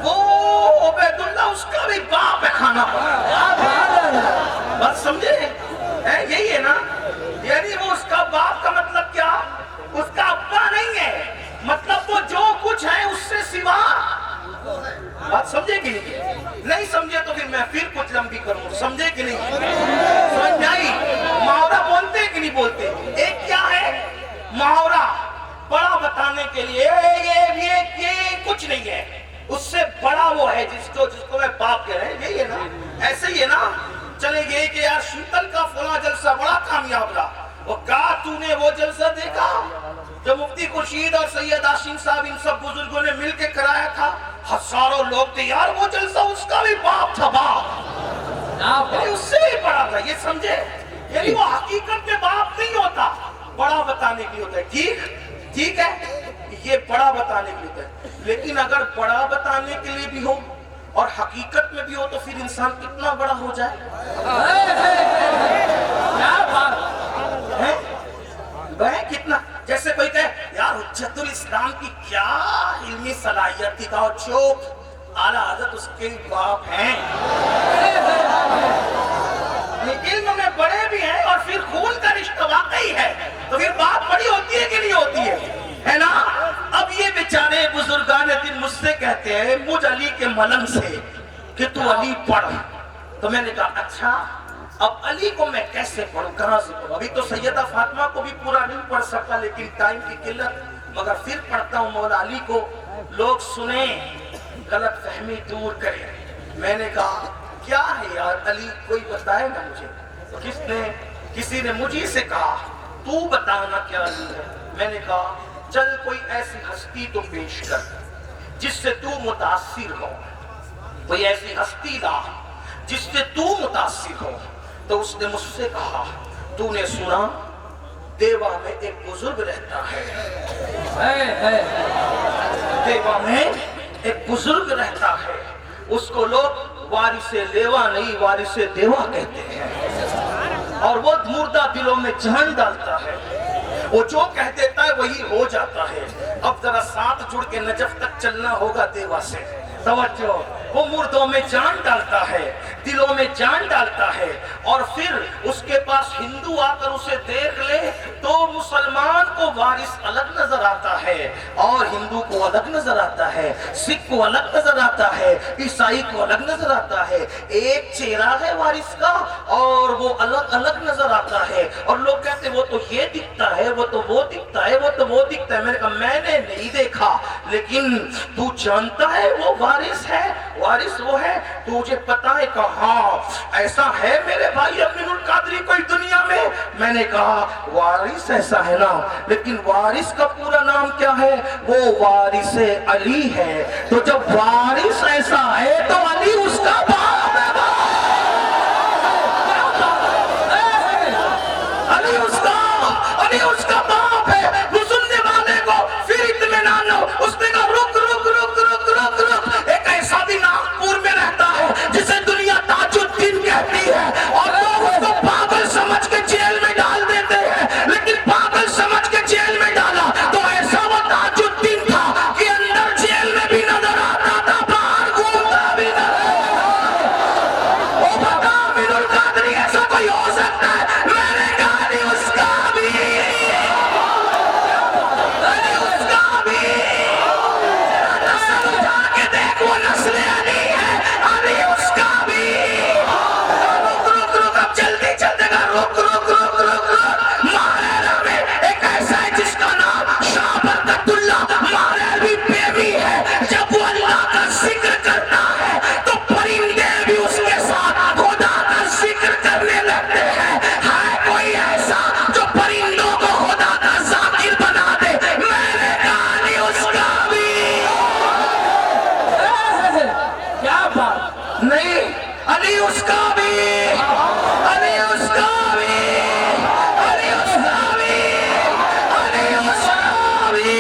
وہ عبید اللہ اس کا بھی باپ ہے کھانا پکایا. بات سمجھے؟ یہی ہے نا، یعنی وہ اس کا باپ کا مطلب کیا؟ اس کا ابا نہیں ہے، مطلب وہ جو کچھ ہے اس سے سوا. بات سمجھے کہ نہیں؟ نہیں سمجھے تو پھر میں پھر کچھ لمبی کروں. سمجھے کہ نہیں؟ سمجھ آئی؟ محاورہ بولتے کہ نہیں بولتے؟ ایک کیا ہے محاورہ بڑا بتانے کے لیے، یہ کچھ نہیں ہے، اس سے بڑا وہ ہے جس کو میں باپ کہہ رہے ہیں. یہی ہے نا، ایسے ہی ہے نا. چلے یہ کہ یار شیتل کا فلاں جلسہ بڑا کامیاب رہا. وہ کہا تو نے وہ جلسہ دیکھا جو مفتی خورشید اور سید آشین صاحب ان سب بزرگوں نے مل کے کرایا تھا؟ ہزاروں لوگ تھے یار. وہ جلسہ اس کا بھی باپ تھا باپ، اس سے بھی بڑا تھا. یہ سمجھے؟ یعنی وہ حقیقت میں باپ نہیں ہوتا، بڑا بتانے کے لیے ہوتا ہے. ٹھیک ہے، یہ بڑا بتانے کے لیے ہوتا ہے. لیکن اگر بڑا بتانے کے لیے بھی ہو اور حقیقت میں بھی ہو تو پھر انسان کتنا بڑا ہو جائے. کتنا، جیسے کوئی کہے یار حجت الاسلام کی کیا علمی صلاحیت تھی، کہو چوپ، اعلیٰ حضرت اس کے باپ ہیں. علم میں بڑے بھی ہیں اور پھر خون کا رشتہ واقعی ہے، تو پھر بات بڑی ہوتی ہے کہ نہیں ہوتی ہے نا. اب یہ بیچارے بزرگان دین مجھ سے کہتے ہیں، مجھ علی کے ملنگ سے، کہ تو علی پڑھ. تو میں نے کہا اچھا اب علی کو میں کیسے پڑھوں، کہاں سے پڑھوں؟ ابھی تو سیدہ فاطمہ کو بھی پورا نہیں پڑھ سکتا لیکن ٹائم کی قلت، مگر پھر پڑھتا ہوں مولا علی کو، لوگ سنیں، غلط فہمی دور کریں. میں نے کہا کیا ہے یار علی، کوئی بتائے نا مجھے. تو کسی نے مجھے سے کہا تو بتانا کیا علی ہے. میں نے کہا چل کوئی ایسی ہستی تو پیش کر جس سے تو متاثر ہو، کوئی ایسی ہستی لا جس سے تو متاثر ہو. تو اس نے مجھ سے کہا تو نے سنا دیوا میں ایک بزرگ رہتا ہے، دیوا میں ایک بزرگ رہتا ہے، اس کو لوگ وارث لیوا نہیں وارث دیوا کہتے ہیں، اور وہ مردہ دلوں میں جان ڈالتا ہے، وہ جو کہہ دیتا ہے وہی ہو جاتا ہے. اب ذرا ساتھ جڑ کے نجف تک چلنا ہوگا دیوا سے. توجہ، وہ مردوں میں جان ڈالتا ہے، دلوں میں جان ڈالتا ہے، اور پھر اس کے پاس ہندو آ کر اسے دیکھ لے تو مسلمان کو وارث الگ نظر آتا ہے اور ہندو کو الگ نظر آتا ہے، سکھ کو الگ نظر آتا ہے، عیسائی کو الگ نظر آتا ہے۔ ایک چہرہ ہے وارث کا اور وہ الگ الگ نظر آتا ہے، اور لوگ کہتے ہیں وہ تو یہ دکھتا ہے، وہ تو وہ دکھتا ہے، وہ تو وہ دکھتا ہے۔ میں نے کہا میں نے نہیں دیکھا، لیکن تو جانتا ہے وہ وارث ہے، وارث وہ ہے، تجھے پتا ہے کہ ہاں ایسا ہے میرے بھائی امین القادری کوئی دنیا میں؟ میں نے کہا وارث ایسا ہے نا، لیکن وارث کا پورا نام کیا ہے؟ وہ وارث علی ہے۔ تو جب وارث ایسا ہے تو علی اس کا باپ ہے، علی اس کا باپ ہے۔ وہ سننے والے کو پھر اطمینان ہو، اس نے کہا رک رک رک رک رک رک، ایک ایسا بھی ناگپور میں رہتا ہے جسے دنیا تاج الدین کہتی ہے، اور لوگ اس کو پاگل سمجھ کے جیل میں ڈال دیتے ہیں، لیکن پاگل سمجھ کے جیل میں ڈالا تو ایسا وہ تاج الدین تھا کہ اندر جیل میں بھی نظر آتا تھا، باہر گھومتا بھی نظر آتا تھا۔ وہ بتا امین القادری ایسا کوئی ہو سکتا ہے؟ میں نے کہا علی اس کا بھی، علی اس کا بھی، نسل جا کے دیکھ وہ نسل علی ہے، علی اس کا بھی۔ رک رک رک، اب جلدی چلتے گا، رک رک رک رک رک۔ ماہرہ میں ایک ایسا ہے جس کا نام شاہ برکت اللہ ماہرہ بھی ہے، جب وہ اللہ کا ذکر کرتا ہے تو پرندے بھی اس کے ساتھ خدا کا ذکر کرنے لگتے ہیں۔ ہے کوئی ایسا جو پرندوں کو خدا کا ذاکر بنا دے؟ میں نے کہا علی اس کا بھی، کیا بات! نہیں علی اس کا بھی، علی اس کا بھی، علی اس کا بھی، علی اس کا بھی۔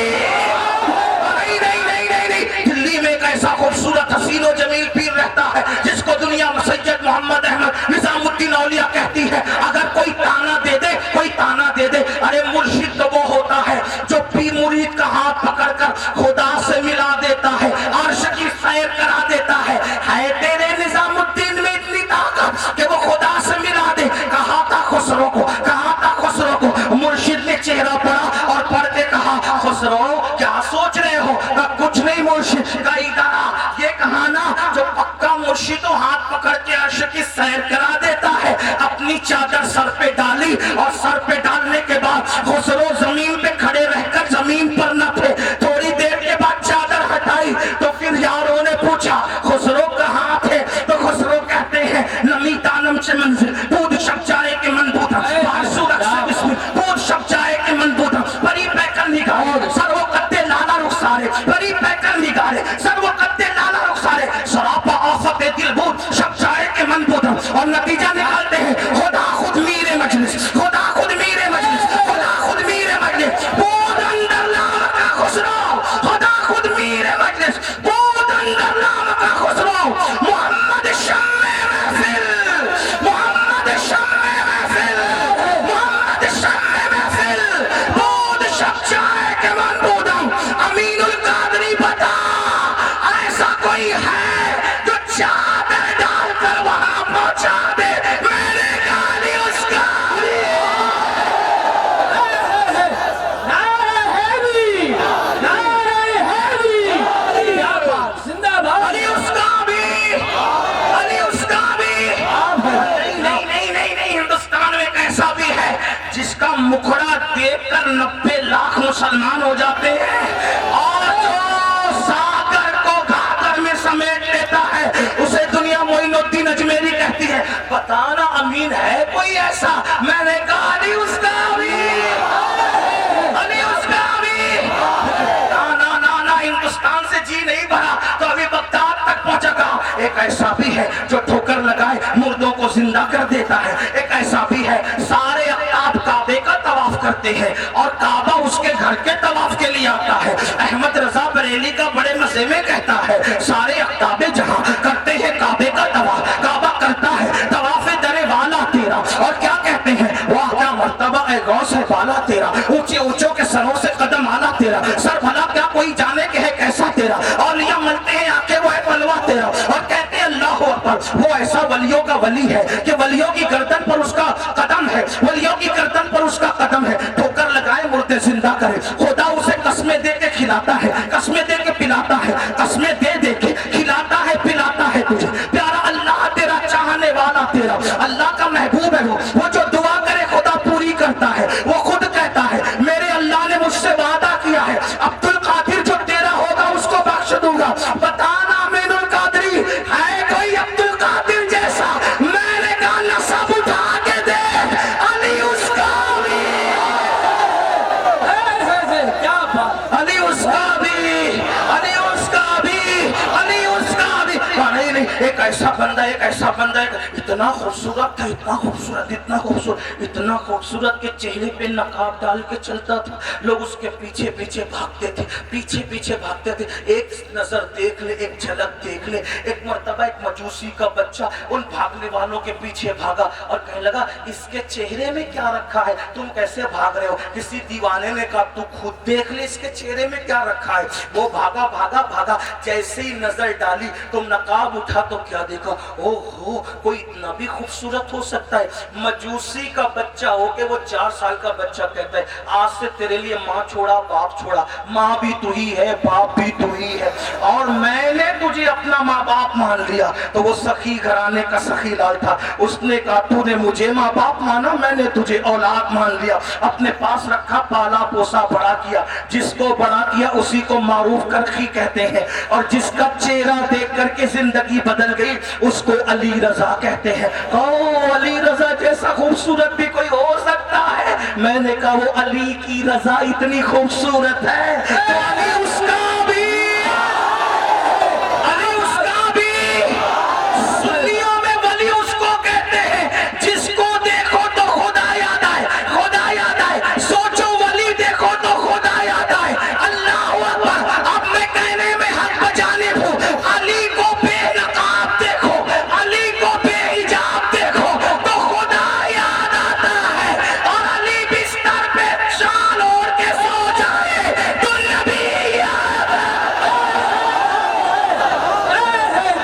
نہیں نہیں نہیں نہیں نہیں، دلی میں ایک ایسا خوبصورت حسین و جمیل پیر رہتا ہے جس کو دنیا سید محمد احمد نظام الدین اولیاء کہتی ہے۔ اگر کوئی تانا دے دے، کوئی تانا دے دے، ارے مرشد تو وہ ہوتا ہے جو پیر مرید کا ہاتھ پکڑ کر خدا سے ملا دیتا ہے، عرش کی سیر کرا دیتا ہے۔ ہے تیرے نظام الدین میں اتنی طاقت کہ وہ خدا سے ملا دے؟ کہا تھا خسرو کو، کہا تھا خسرو کو، مرشد نے چہرہ پڑھا اور پڑھ کے کہا خسرو کیا سوچ رہے ہو؟ کہا کچھ نہیں مرشد، کا ادارہ یہ کہانا جو پکا مرشد و ہاتھ پکڑ کے عرش کی سیر کرا دیتا ہے۔ اپنی چادر سر پہ ڈالی اور سر پہ ڈالنے کے بعد خسرو زمین پہ کھڑے رہ کر زمین پر نہ تھے، تھوڑی دیر کے بعد چادر ہٹائی تو پھر یاروں نے پوچھا خسرو کہاں تھے؟ تو خسرو کہتے ہیں نمی دانم سے منزل بود شب جائے کے من بودم، باہر سورت سے بسم بود شب جائے کے من بودم، پری پیکر نگارے سر وہ قدے لالا رخسارے، پری پیکر نگارے سر وہ قدے لالا رخسارے، سراپا آفت دل بود شب جائے کے من بودم۔ اور نتیجہ نکالتے ہیں خدا خود میرے مجلس، خدا خود میرے مجلس، خدا خود میرے مجلس، بود اندر نام کا خسرو، خدا خود میرے مجلس، بود اندر نام کا خسرو، محمد شمع محفل، محمد شمع محفل، محمد شمع محفل، بود شب جائے کے من بودم۔ امین القادری بتا ایسا کوئی ہے جو چادر ڈال کر وہاں پہنچا دے؟ میں نے کہا علی اس کا بھی، نعرہ حیدری! نعرہ حیدری! کیا بات! زندہ باد! علی اس کا بھی، علی اس کا بھی۔ نہیں نہیں نہیں نہیں نہیں، ہندوستان میں ایک ایسا بھی ہے جس کا مکھڑا دیکھ کر 90 لاکھ مسلمان ہو جاتے ہیں، اور جو ساگر کو گھاگر میں سمیٹ لیتا ہے اسے دنیا معین الدین اجمیری کہتی ہے۔ بتانا امین ہے کوئی ایسا؟ میں نے کہا علی اس کا بھی، علی اس کا بھی۔ نا نا نا، ہندوستان سے جی نہیں بھرا تو ابھی بغداد تک پہنچا گا۔ ایک ایسا بھی ہے جو ٹھوکر لگائے مردوں کو زندہ کر دیتا ہے، ایک ایسا بھی ہے سارے اقطاب کعبے کا طواف کرتے ہیں اور کعبہ اس کے گھر کے طواف کے لیے آتا ہے۔ احمد رضا بریلی کا بڑے مزے میں کہتا ہے سارے اقطاب جہاں کرتے ہیں کعبے کا طواف، کعبہ کرتا ہے طواف در والا تیرا، اور کیا کہتے ہیں واہ کیا مرتبہ اے غوث ہے بالا تیرا، اونچے اونچوں کے سروں سے قدم آنا تیرا، سر بھلا کیا کوئی جانے کہ ہے کیسا تیرا، اولیاء ملتے ہیں آ کے وہ ہے ولی ہے کہ ولیوں کی گردن پر اس کا قدم ہے، ولیوں کی گردن پر اس کا قدم ہے. ٹھوکر لگائے مردے زندہ کرے، خدا اسے قسمیں دے کے کھلاتا ہے، قسمیں دے کے پلاتا ہے، قسمیں دے دے کے کھلاتا ہے پلاتا ہے تجھے. پیارا اللہ تیرا چاہنے والا تیرا اللہ کا محبوب ہے، وہ جو دعا کرے خدا پوری کرتا ہے. وہ خود کہتا ہے میرے اللہ نے مجھ سے وعدہ کیا ہے عبد القادر جو تیرا ہوگا اس کو بخش دوں گا. بتانا امین القادری ہے کوئی عبد القادر جیسا؟ میں نے کہا نسب اٹھا کے دے علی اس کا بھی، کیا بات. علی اس کا بھی، علی اس کا بھی، علی اس کا بھی. نہیں نہیں، ایک ایسا بندہ، ایک ایسا بندہ اتنا خوبصورت تھا، اتنا خوبصورت، اتنا خوبصورت، اتنا خوبصورت کہ چہرے پہ نقاب ڈال کے چلتا تھا. لوگ اس کے پیچھے پیچھے بھاگتے تھے، پیچھے پیچھے بھاگتے تھے. ایک نظر دیکھ لے، ایک جھلک دیکھ لے. ایک مرتبہ ایک مجوسی کا بچہ ان بھاگنے والوں کے پیچھے بھاگا اور کہنے لگا اس کے چہرے میں کیا رکھا ہے، تم کیسے بھاگ رہے ہو؟ کسی دیوانے نے کہا تو خود دیکھ لے اس کے چہرے میں کیا رکھا ہے. وہ بھاگا بھاگا بھاگا، جیسے ہی نظر ڈالی تو نقاب اٹھا تو کیا دیکھا، او ہو کوئی اتنا بھی خوبصورت ہو سکتا ہے. مجوسی کا بچہ ہو کے وہ 4 سال کا بچہ کہتا ہے آج سے تیرے لیے ماں چھوڑا باپ چھوڑا، ماں بھی تو ہی ہے باپ بھی تو ہی ہے، اور میں نے تجھے اپنا ماں باپ مان لیا. تو وہ سخی گھرانے کا سخی لال تھا، اس نے کہا تو نے مجھے ماں باپ مانا، میں نے تجھے اولاد مان لیا. اپنے پاس رکھا، پالا پوسا بڑا کیا. جس کو بڑا کیا اسی کو معروف کرخی کہتے ہیں، اور جس کا چہرہ دیکھ کر کے زندگی بدل گئی اس کو علی رضا کہتے ہیں. علی رضا جیسا خوبصورت بھی کوئی ہو سکتا ہے؟ میں نے کہا وہ علی کی رضا اتنی خوبصورت ہے تو علی اس کا بھی، علی اس کا بھی. سنیوں میں ولی اس کو کہتے ہیں جس کو دیکھو تو خدا یاد آئے، خدا یاد آئے. سوچو ولی دیکھو تو خدا یاد آئے. اللہ اکبر. اب میں کہنے میں حق بجانب ہوں، علی کو بے نقاب دیکھو، علی کو بے حجاب دیکھو تو خدا یاد آتا ہے. اور علی بستر پہ شال اوڑھ کے سو جائے تو نبی یاد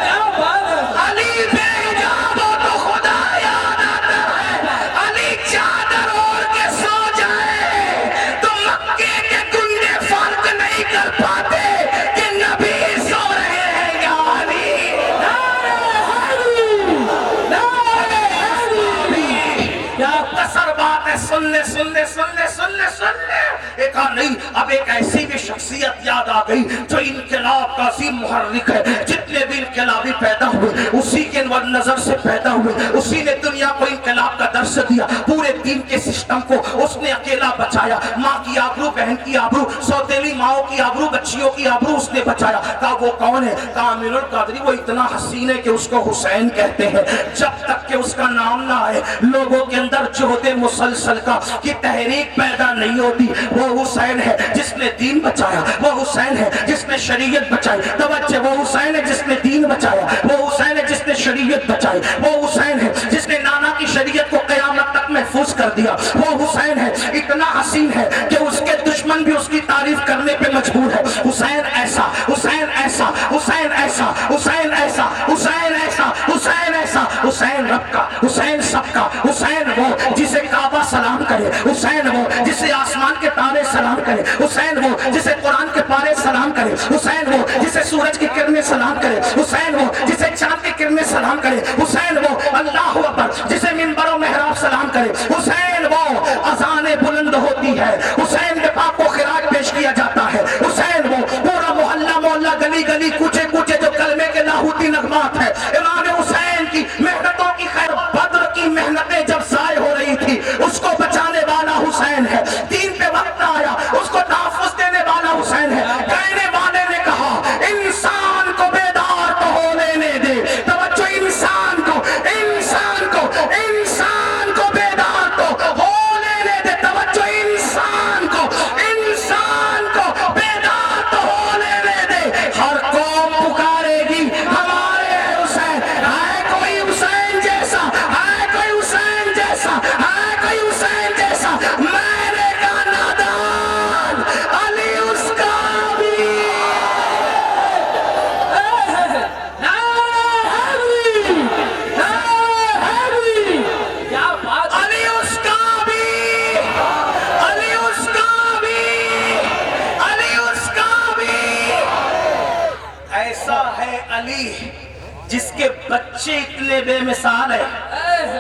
کیا بات ہے. علی بے حجاب ہو تو خدا یاد آتا ہے. علی چادر اوڑھ کے سو جائے تو مکے کے گنڈے فرق نہیں کر پاتے کہ نبی سو رہے ہیں یا علی. کیا مختصر بات ہے، سن لے سن لے سن لے سن لے سن لے. ایک نہیں، اب ایک ایسی بھی شخصیت یاد آ گئی جو انقلاب کا عظیم محرک ہے. جتنے بھی انقلابی پیدا ہوئے اسی کے نظر سے پیدا ہوئے، اسی نے دنیا کو انقلاب کا درس دیا. پورے دین کے سسٹم کو اس نے اکیلا بچایا. ماں کی آبرو، بہن کی آبرو، سوتیلی ماؤں کی آبرو، بچیوں کی آبرو اس نے بچایا. کہا وہ کون ہے؟ کہا امین القادری. وہ اتنا حسین ہے کہ اس کو حسین کہتے ہیں. جب تک کہ اس کا نام نہ آئے لوگوں کے اندر جہد مسلسل کا کی تحریک پیدا نہیں ہوتی. وہ حسین ہے جس نے دین بچایا، وہ حسین ہے جس نے شریعت بچائی. توجہ، وہ حسین ہے جس نے دین بچایا، وہ حسین ہے جس نے شریعت بچائی، وہ حسین ہے جس نے نانا کی شریعت کو قیامت تک محفوظ کر دیا. وہ حسین ہے اتنا حسین ہے کہ اس کے دشمن بھی اس کی تعریف کرنے پہ مجبور ہے. حسین ایسا، حسین ایسا، حسین ایسا، حسین ایسا، حسین ایسا، حسین ایسا. حسین رب کا، حسین سب کا. حسین وہ جسے کعبہ سلام کرے، حسین وہ جسے آسمان کے تارے سلام کرے، حسین وہ جسے قرآن کے پارے سلام کرے، حسین وہ جسے سورج کی کرنیں سلام کرے، حسین وہ جسے چاند کی کرنیں سلام کرے، حسین وہ اللہ اکبر جسے منبر و محراب سلام کرے، حسین وہ اذانیں بلند ہوتی ہے، حسین کے پاک کو خراج پیش کیا جاتا ہے، حسین وہ پورا محلہ محلہ گلی گلی کوچے کوچے جو کلمے کے لاہوتی نغمات ہے. امام حسین کی محنتوں کی خیر، بدر کی محنتیں جب ضائع ہو رہی تھی اس کو بچانے والا حسین ہے. دین پہ وقت آیا اس کو تحفظ دینے والا حسین ہے. کہنے والے نے کہا انسان کو بیدار تو ہو لینے دے. توجہ، انسان کو، انسان کو، انسان کو بیدار تو ہو لینے دے. توجہ، انسان ایسا ہے علی جس کے بچے اتنے بے مثال ہیں.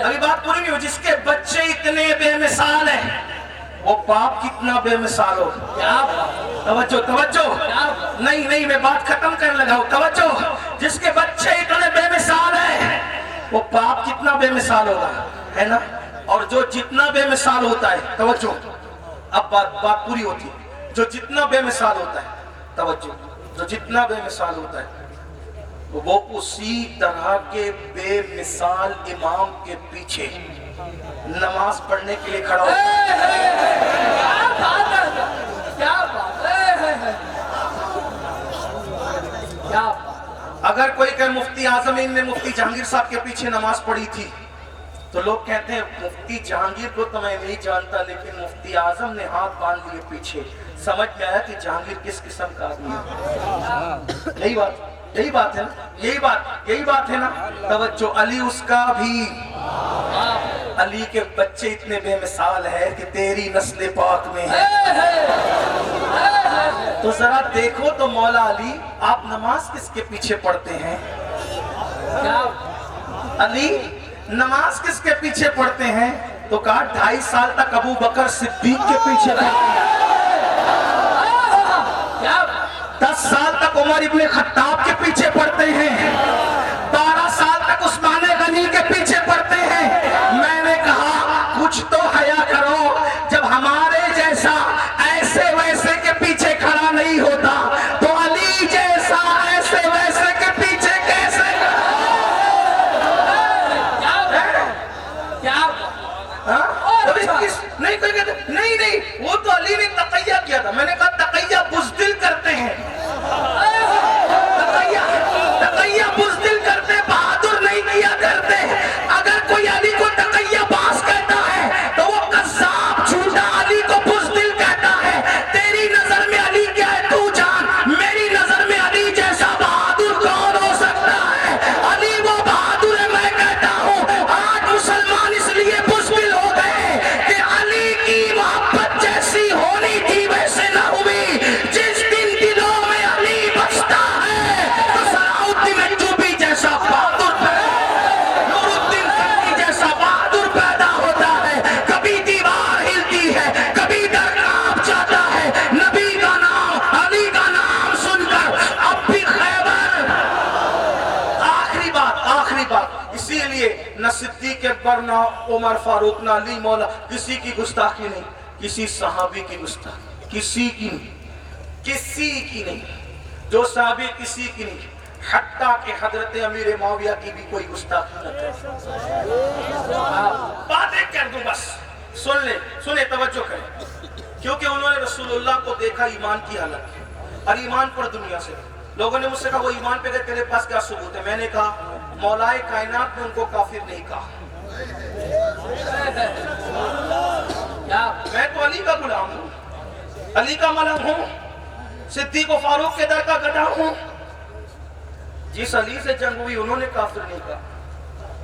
ابھی بات پوری نہیں ہو. جس کے بچے اتنے بے مثال ہیں وہ باپ کتنا بے مثال ہو. کیا بات توجہ توجہ. نہیں میں بات ختم کرنے لگا ہوں. توجہ. جس کے بچے اتنے بے مثال ہیں وہ باپ کتنا بے مثال ہوگا, ہے نا. اور جو جتنا بے مثال ہوتا ہے, توجہ, اب بات پوری ہوتی ہے. جو جتنا بے مثال ہوتا ہے, توجہ, جو جتنا بے مثال ہوتا ہے وہ اسی طرح کے بے مثال امام کے پیچھے نماز پڑھنے کے لیے کھڑا ہوتا ہے. کیا بات ہے. اگر کوئی کہ مفتی اعظم نے مفتی جہانگیر صاحب کے پیچھے نماز پڑھی تھی تو لوگ کہتے ہیں مفتی جہانگیر کو تو میں نہیں جانتا, لیکن مفتی اعظم نے ہاتھ باندھ لیے پیچھے. سمجھ میں آیا کہ جہانگیر کس قسم کا آدمی ہے. یہی بات ہے نا, یہی بات ہے نا. توجہ. علی اس کا بھی, علی کے بچے اتنے بے مثال ہے کہ تیری نسل پاک میں ہے. تو ذرا دیکھو تو مولا علی آپ نماز کس کے پیچھے پڑھتے ہیں؟ علی نماز کس کے پیچھے پڑھتے ہیں؟ تو کہا 2.5 سال تک ابو بکر صدیق کے پیچھے پڑھتے ہیں. 10 سال تک عمر ابن خطاب کے پیچھے پڑھتے ہیں. 12 سال تک عثمان غنی کے پیچھے پڑھتے ہیں. میں نے کہا کچھ تو حیا کرو, جب ہمارے جیسا ایسے ویسے کے پیچھے کھڑا نہیں ہوتا تو علی جیسا ایسے ویسے کے پیچھے کیسے نہیں. کوئی کہتے نہیں وہ تو علی نے تقیہ کیا تھا. میں نے کہا تقیہ بزدل کرتے ہیں, تقیہ بزدل کرتے, بہادر نہیں کیا کرتے. اگر کوئی علی کو تقیہ باز کہتا ہے تو وہ قذاب جھوٹا علی کو بزدل کہتا ہے. تیری نظر میں علی کیا ہے تو جان, میری نظر میں علی جیسا بہادر کون ہو سکتا ہے؟ علی وہ بہادر ہے. میں کہتا ہوں آج مسلمان اس لیے بزدل ہو گئے کہ علی کی محبت جیسی ہونی تھی ویسے نہ ہوئی. جس دن دلوں میں علی بستا ہے تو صلاح الدین جیسا بہادر نور الدین سندھی جیسا بہادر پیدا ہوتا ہے. کبھی دیوار ہلتی ہے, کبھی در کانپ جاتا ہے. نبی کا نام, علی کا نام سن کر اب بھی خیبر. آخری بات. اسی لیے نہ صدیق اکبر, نہ عمر فاروق, نہ علی مولا کسی کی گستاخی نہیں, کسی صحابی کی گستاخی کسی کی نہیں. جو صحابی کسی کی نہیں, حتیٰ کہ حضرت امیر معاویہ کی بھی کوئی گستاخی نہ کرے. باتیں کر دوں بس, سنیں توجہ کریں, کیونکہ انہوں نے رسول اللہ کو دیکھا ایمان کی حالت اور ایمان پر دنیا سے. لوگوں نے مجھ سے کہا وہ ایمان پہ گئے, تیرے پاس کیا ثبوت ہے؟ میں نے کہا مولائے کائنات نے ان کو کافر نہیں کہا. میں تو علی کا غلام ہوں, علی کا ملک ہوں, صدیق و فاروق کے در کا گدھا ہوں. جس علی سے جنگ ہوئی انہوں نے کافر نہیں کہا,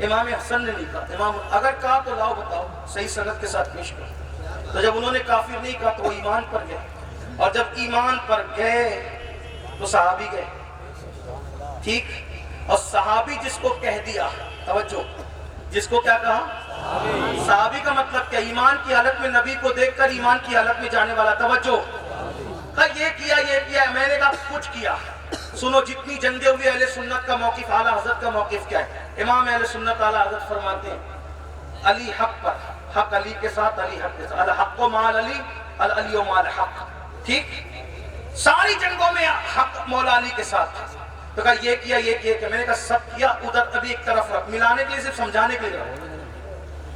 امام حسن نے نہیں کہا. امام اگر کہا تو لاؤ بتاؤ, صحیح سند کے ساتھ پیش کرو. تو جب انہوں نے کافر نہیں کہا تو وہ ایمان پر گئے, اور جب ایمان پر گئے تو صحابی گئے. ٹھیک, اور صحابی جس کو کہہ دیا, توجہ, جس کو کیا کہا صحابی کا مطلب کیا؟ ایمان کی حالت میں نبی کو دیکھ کر ایمان کی حالت میں جانے والا. توجہ, یہ کیا, میں نے کہا کچھ کیا. سنو, جتنی جنگیں ہوئی اہل سنت کا موقف, اعلیٰ حضرت کا موقف کیا ہے؟ امام اہل سنت اعلیٰ حضرت فرماتے ہیں علی حق پر, حق علی کے ساتھ, علی حق کے ساتھ, الحق مال علی, العلی مال حق. ٹھیک, ساری جنگوں میں حق مولا علی کے ساتھ تھا. تو کہا یہ کیا کہ میں نے کہا سب کیا, ادھر ابھی ایک طرف رکھ, ملانے کے لیے صرف سمجھانے کے لیے رکھ,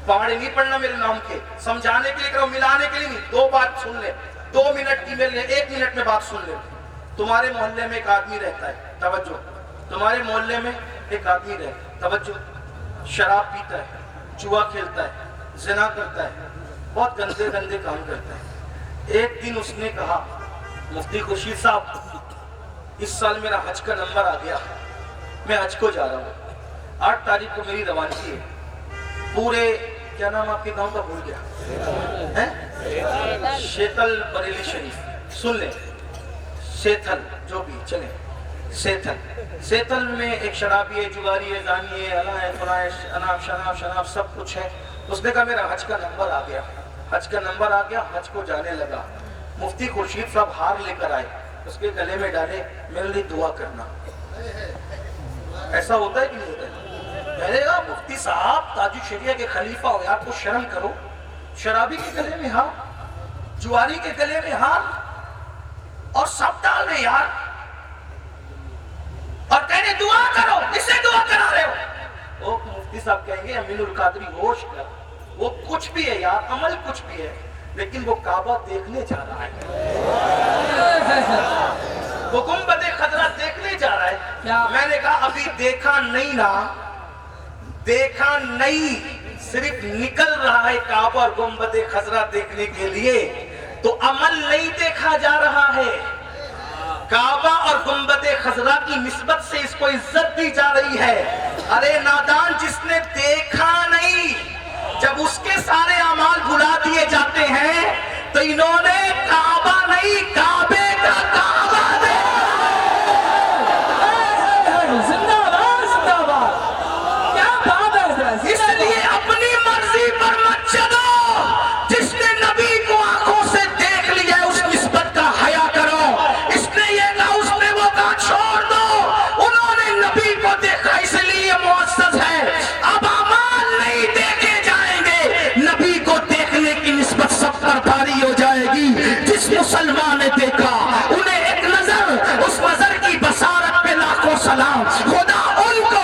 پہاڑے نہیں پڑھنا میرے نام کے, سمجھانے کے لیے کرو, ملانے کے لیے نہیں. 2 بات سن لے, 2 منٹ کی میرے 1 منٹ میں بات سن لے. تمہارے محلے میں ایک آدمی رہتا ہے, توجہ, تمہارے محلے میں ایک آدمی رہتا ہے, توجہ, شراب پیتا ہے, جوا کھیلتا ہے, زنا کرتا ہے, بہت گندے کام کرتا ہے. ایک دن اس نے کہا مفتی خورشید صاحب اس سال میرا حج کا نمبر آ گیا, میں حج کو جا رہا ہوں, 8 تاریخ کو میری روانگی ہے. پورے کیا نام آپ کے گاؤں کا بھول گیا, شیتل بریلی شریف, سن لیں, شیتل جو بھی چلیں, سیتل میں ایک شرابی ہے، جواری ہے، زانی ہے، الا ہے، فلاں ہے، اناپ شناپ سب کچھ ہے. اس نے کہا میرا حج کا نمبر آ گیا. حج کو جانے لگا. مفتی خورشید صاحب ہار لے کر آئے، اس کے گلے میں ڈالے، میرے لیے دعا کرنا. ایسا ہوتا ہے کہ نہیں ہوتا ہے؟ میں نے کہا مفتی صاحب تاج الشریعہ کے خلیفہ ہو یار، کچھ شرم کرو. شرابی کے گلے میں ہار، جواری کے گلے میں ہار، اور سب ڈال رہے یار، اور کہنے دعا کرو. کس سے دعا کرا رہے ہو؟ وہ مفتی صاحب کہیں گے امین القادری ہوش کر، وہ کچھ بھی ہے یار، عمل کچھ بھی ہے، لیکن وہ کعبہ دیکھنے جا رہا ہے، وہ گنبد خضرا دیکھنے جا رہا ہے. میں نے کہا ابھی دیکھا نہیں نا، دیکھا نہیں، صرف نکل رہا ہے کعبہ اور گنبد خضرا دیکھنے کے لیے، تو عمل نہیں دیکھا جا رہا ہے. کعبہ اور گنبد خضرا کی نسبت سے اس کو عزت دی جا رہی ہے. ارے نادان، جس نے دیکھا نہیں، جب اس کے سارے اعمال بھلا دیے جاتے ہیں تو انہوں نے کعبہ نہیں کعبے کا کعبہ زندہ باد. کیا بات ہے. اس لیے اپنی مرضی پر مت چلو. جس نے نبی کو آنکھوں سے دیکھ لیا ہے اس نسبت کا حیا کرو. اس نے یہ کہا، اس نے وہ کہا، چھوڑ دو. انہوں نے نبی کو دیکھا اس لیے معزز ہے. اب اعمال نہیں دیکھے جائیں گے، نبی کو دیکھنے کی نسبت سب پر بھاری ہو جائے گی. جس مسلمان نے دیکھا انہیں ایک نظر، اس نظر کی بصارت پہ لاکھوں سلام. خدا ان کو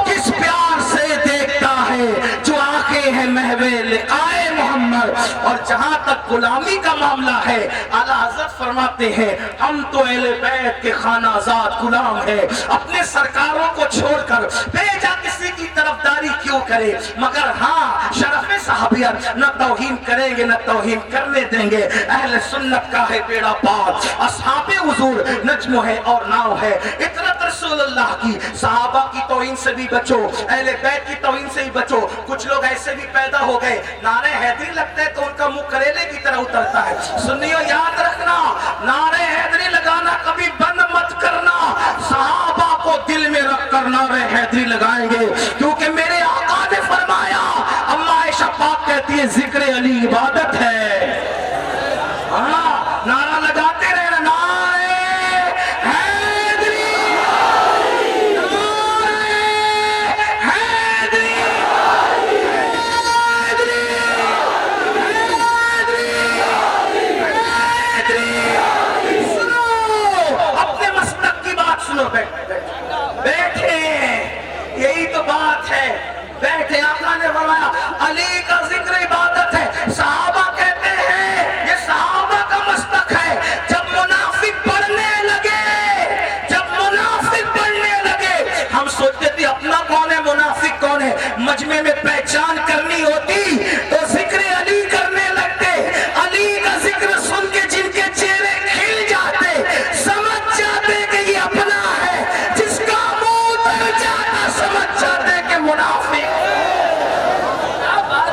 کس پیار سے دیکھتا ہے جو آنکھیں ہیں محو لقائے محمد. اور جہاں تک غلامی کا معاملہ ہے، اعلیٰ حضرت فرماتے ہیں ہم تو اہل بیت کے خانہ آزاد غلام ہیں. اپنے سرکاروں کو چھوڑ کر بیجا کسی کی طرفداری کیوں کرے؟ مگر ہاں، شرف صحابیت نہ توہین کریں گے نہ توہین کرنے دیں گے. اہل سنت کا ہے بیڑا پار، اصحاب حضور نجم ہے اور ناؤ ہے. اطرت رسول اللہ کی، صحابہ کی توہین سے بھی بچو، اہل بیت کی توہین سے بھی بچو. کچھ لوگ ایسے بھی پیدا ہو گئے، نعرہ حیدری لگتا ہے تو ان کا منہ کریلے کی طرح اترتا ہے. سنیو یاد رکھنا، نعرہ حیدری لگانا کبھی بند مت کرنا. صحابہ کو دل میں رکھ کر نعرہ حیدری لگائیں گے، کیونکہ میرے آقا نے فرمایا، اما عائشہ پاک کہتی ہے ذکر علی عبادت ہے. ہاں، نعرہ لگاتے رہنا، نعرہ حیدری، نعرہ حیدری، حیدری، حیدری. سنو، اپنے مسلک کی بات سنو. بیٹھے، یہی تو بات ہے. بیٹھے، آقا نے فرمایا علی کا ذکر عبادت ہے. صحابہ کہتے ہیں یہ صحابہ کا مسلک ہے. جب منافق بڑھنے لگے، ہم سوچتے تھے اپنا کون ہے منافق کون ہے. مجمع میں پہچان کرنی ہوتی تو ذکر علی کرنے لگتے. علی کا ذکر سن کے جن کے چہرے کھل جاتے، سمجھ جاتے کہ یہ اپنا ہے. جس کا منہ تر جاتا سمجھ جاتے کہ منافق.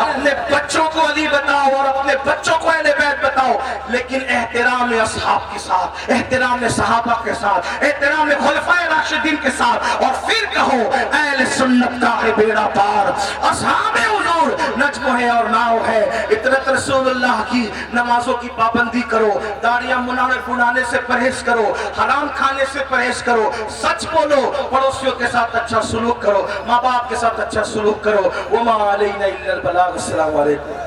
اپنے بچوں کو علی بتاؤ اور اپنے بچوں کو اہل بیت بتاؤ، لیکن احترام اصحاب کے ساتھ، احترام صحابہ کے ساتھ، احترام خلفائے راشدین کے ساتھ. اور پھر کہو اہل سنت کا ہے بیڑا پار، اصحاب حضور نجم ہے اور ناؤ ہے. اطرت رسول اللہ کی نمازوں کی پابندی کرو، داڑیاں منانے سے پرہیز کرو، حرام کھانے سے پرہیز کرو، سچ بولو، پڑوسیوں کے ساتھ اچھا سلوک کرو، ماں باپ کے ساتھ اچھا سلوک کرو. وما علینا الا البلاغ. السلام علیکم.